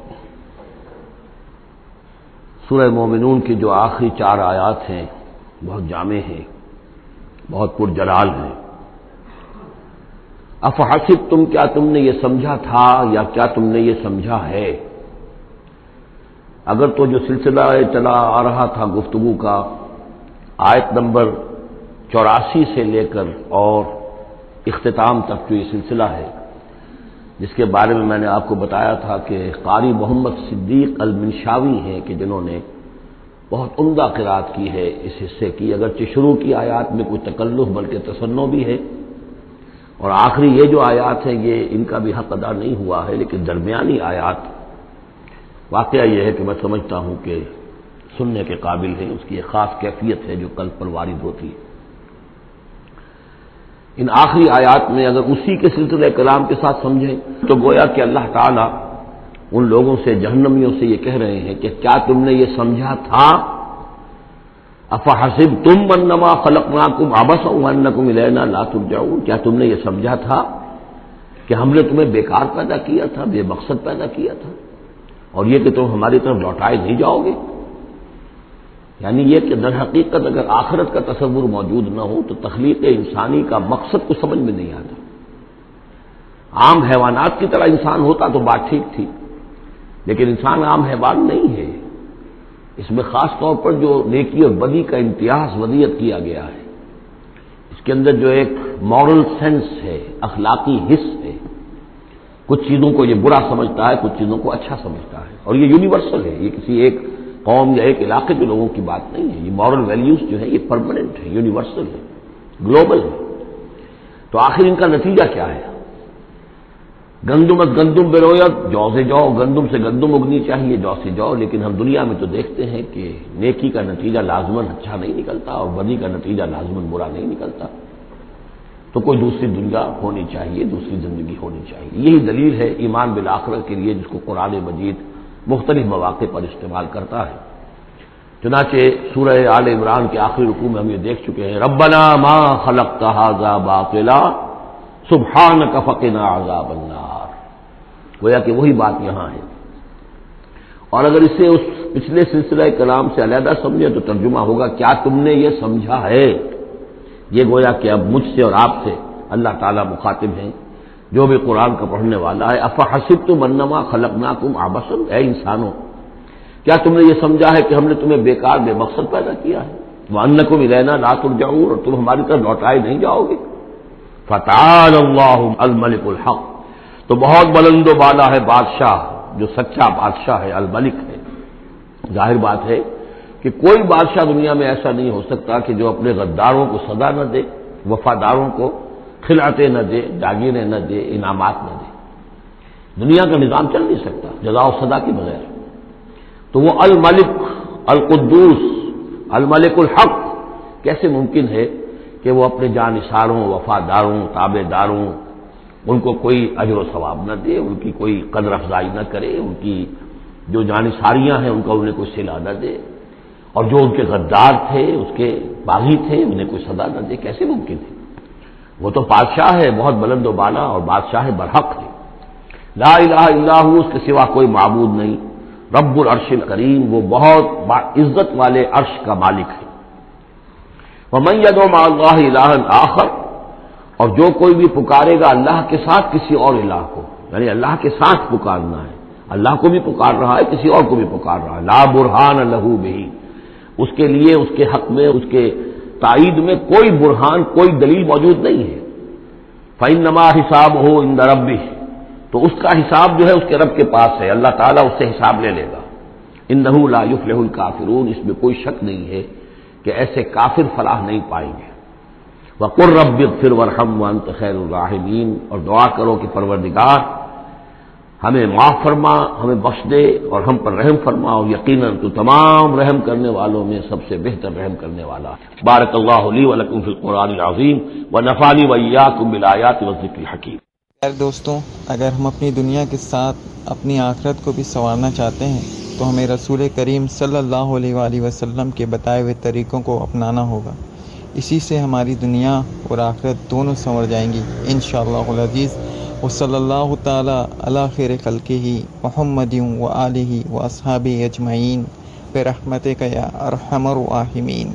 سورہ مومنون کی جو آخری 4 آیات ہیں بہت جامع ہیں، بہت پرجلال ہیں۔ افحسبتم، کیا تم نے یہ سمجھا تھا یا کیا تم نے یہ سمجھا ہے؟ اگر تو جو سلسلہ چلا آ رہا تھا گفتگو کا آیت نمبر 84 سے لے کر اور اختتام تک جو یہ سلسلہ ہے، جس کے بارے میں میں نے آپ کو بتایا تھا کہ قاری محمد صدیق المنشاوی ہیں کہ جنہوں نے بہت عمدہ قرات کی ہے اس حصے کی، اگرچہ شروع کی آیات میں کوئی تکلف بلکہ تصنع بھی ہے، اور آخری یہ جو آیات ہیں یہ ان کا بھی حق ادا نہیں ہوا ہے، لیکن درمیانی آیات واقعہ یہ ہے کہ میں سمجھتا ہوں کہ سننے کے قابل ہے، اس کی ایک خاص کیفیت ہے جو قلب پر وارد ہوتی ہے۔ ان آخری آیات میں اگر اسی کے سلسلہ کلام کے ساتھ سمجھیں تو گویا کہ اللہ تعالی ان لوگوں سے، جہنمیوں سے یہ کہہ رہے ہیں کہ کیا تم نے یہ سمجھا تھا، افحسبتم انما خلقناکم عبثا وانکم الینا لا ترجعون، کیا تم نے یہ سمجھا تھا کہ ہم نے تمہیں بیکار پیدا کیا تھا، بے مقصد پیدا کیا تھا، اور یہ کہ تم ہماری طرف لوٹائے نہیں جاؤ گے؟ یعنی یہ کہ در حقیقت اگر آخرت کا تصور موجود نہ ہو تو تخلیق انسانی کا مقصد کو سمجھ میں نہیں آتا۔ عام حیوانات کی طرح انسان ہوتا تو بات ٹھیک تھی، لیکن انسان عام حیوان نہیں ہے، اس میں خاص طور پر جو نیکی اور بدی کا امتیاز وضعیت کیا گیا ہے، اس کے اندر جو ایک مورل سینس ہے، اخلاقی حس ہے، کچھ چیزوں کو یہ برا سمجھتا ہے، کچھ چیزوں کو اچھا سمجھتا ہے، اور یہ یونیورسل ہے، یہ کسی ایک قوم یا ایک علاقے کے لوگوں کی بات نہیں ہے، یہ مورل ویلیوز جو ہے یہ پرماننٹ ہے، یونیورسل ہے، گلوبل ہے۔ تو آخر ان کا نتیجہ کیا ہے؟ گندمت گندم برویت، جو سے جو، گندم سے گندم اگنی چاہیے، جو سے جو، لیکن ہم دنیا میں تو دیکھتے ہیں کہ نیکی کا نتیجہ لازماً اچھا نہیں نکلتا اور بدی کا نتیجہ لازماً برا نہیں نکلتا۔ تو کوئی دوسری دنیا ہونی چاہیے، دوسری زندگی ہونی چاہیے، یہی دلیل ہے ایمان بالآخرت کے لیے جس کو قرآن مجید مختلف مواقع پر استعمال کرتا ہے۔ چنانچہ سورہ آل عمران کے آخری رکوع میں ہم یہ دیکھ چکے ہیں، ربنا ما خلقت ھذا باطلا سبحانک فقنا عذاب النار، گویا کہ وہی بات یہاں ہے۔ اور اگر اسے اس پچھلے سلسلہ کلام سے علیحدہ سمجھے تو ترجمہ ہوگا کیا تم نے یہ سمجھا ہے، یہ گویا کہ اب مجھ سے اور آپ سے اللہ تعالیٰ مخاطب ہیں، جو بھی قرآن کا پڑھنے والا ہے۔ افحسبتم انما خلقناکم عبثا، اے انسانوں کیا تم نے یہ سمجھا ہے کہ ہم نے تمہیں بیکار بے مقصد پیدا کیا ہے، وانکم الینا لا ترجعون، اور تم ہماری طرف لوٹائے نہیں جاؤ گے۔ فتعالی اللہ الملک الحق، تو بہت بلند و بالا ہے بادشاہ جو سچا بادشاہ ہے، الملک ہے۔ ظاہر بات ہے کہ کوئی بادشاہ دنیا میں ایسا نہیں ہو سکتا کہ جو اپنے غداروں کو سزا نہ دے، وفاداروں کو خلعتیں نہ دے، جاگیریں نہ دے، انعامات نہ دے۔ دنیا کا نظام چل نہیں سکتا جزا و سزا کے بغیر۔ تو وہ الملک القدوس الملک الحق کیسے ممکن ہے کہ وہ اپنے جانثاروں، وفاداروں، تابع داروں، ان کو کوئی اجر و ثواب نہ دے، ان کی کوئی قدر افزائی نہ کرے، ان کی جو جانثاریاں ہیں ان کا انہیں کوئی صلہ نہ دے، اور جو ان کے غدار تھے، اس کے باغی تھے، انہیں کوئی سزا نہ دے؟ کیسے ممکن ہے؟ وہ تو بادشاہ ہے، بہت بلند و بالا، اور بادشاہ برحق ہے، لا الہ الا ہو، اس کے سوا کوئی معبود نہیں، رب العرش الکریم، وہ بہت عزت والے عرش کا مالک ہے۔ ومن يدع مع اللہ الہا آخر، اور جو کوئی بھی پکارے گا اللہ کے ساتھ کسی اور الہ کو، یعنی اللہ کے ساتھ پکارنا ہے، اللہ کو بھی پکار رہا ہے، کسی اور کو بھی پکار رہا ہے، لا برہان لہ بہ، اس کے لیے اس کے حق میں، اس کے تائید میں کوئی برہان، کوئی دلیل موجود نہیں ہے۔ فإنما حسابہ عند ربہ، تو اس کا حساب جو ہے اس کے رب کے پاس ہے، اللہ تعالیٰ اس سے حساب لے لے گا۔ انہ لا یفلح الکافرون، اس میں کوئی شک نہیں ہے کہ ایسے کافر فلاح نہیں پائیں گے۔ وقل رب اغفر وارحم وانت خیر الراحمین، اور دعا کرو کہ پروردگار ہمیں معاف فرما، ہمیں بخش دے اور ہم پر رحم فرما، اور یقیناً تو تمام رحم کرنے والوں میں سب سے بہتر رحم کرنے والا ہے۔ بارک اللہ لی ولکم فی القرآن العظیم ونفعنی وإیاکم بالآیات والذکر الحکیم۔ خیر دوستوں، اگر ہم اپنی دنیا کے ساتھ اپنی آخرت کو بھی سنوارنا چاہتے ہیں تو ہمیں رسول کریم صلی اللہ علیہ وآلہ وسلم کے بتائے ہوئے طریقوں کو اپنانا ہوگا، اسی سے ہماری دنیا اور آخرت دونوں سنور جائیں گی انشاءاللہ العزیز۔ وصلی اللہ تعالی علی خیر خلقہ محمد وآلہ واصحابہ اجمعین برحمتک یا ارحم الراحمین۔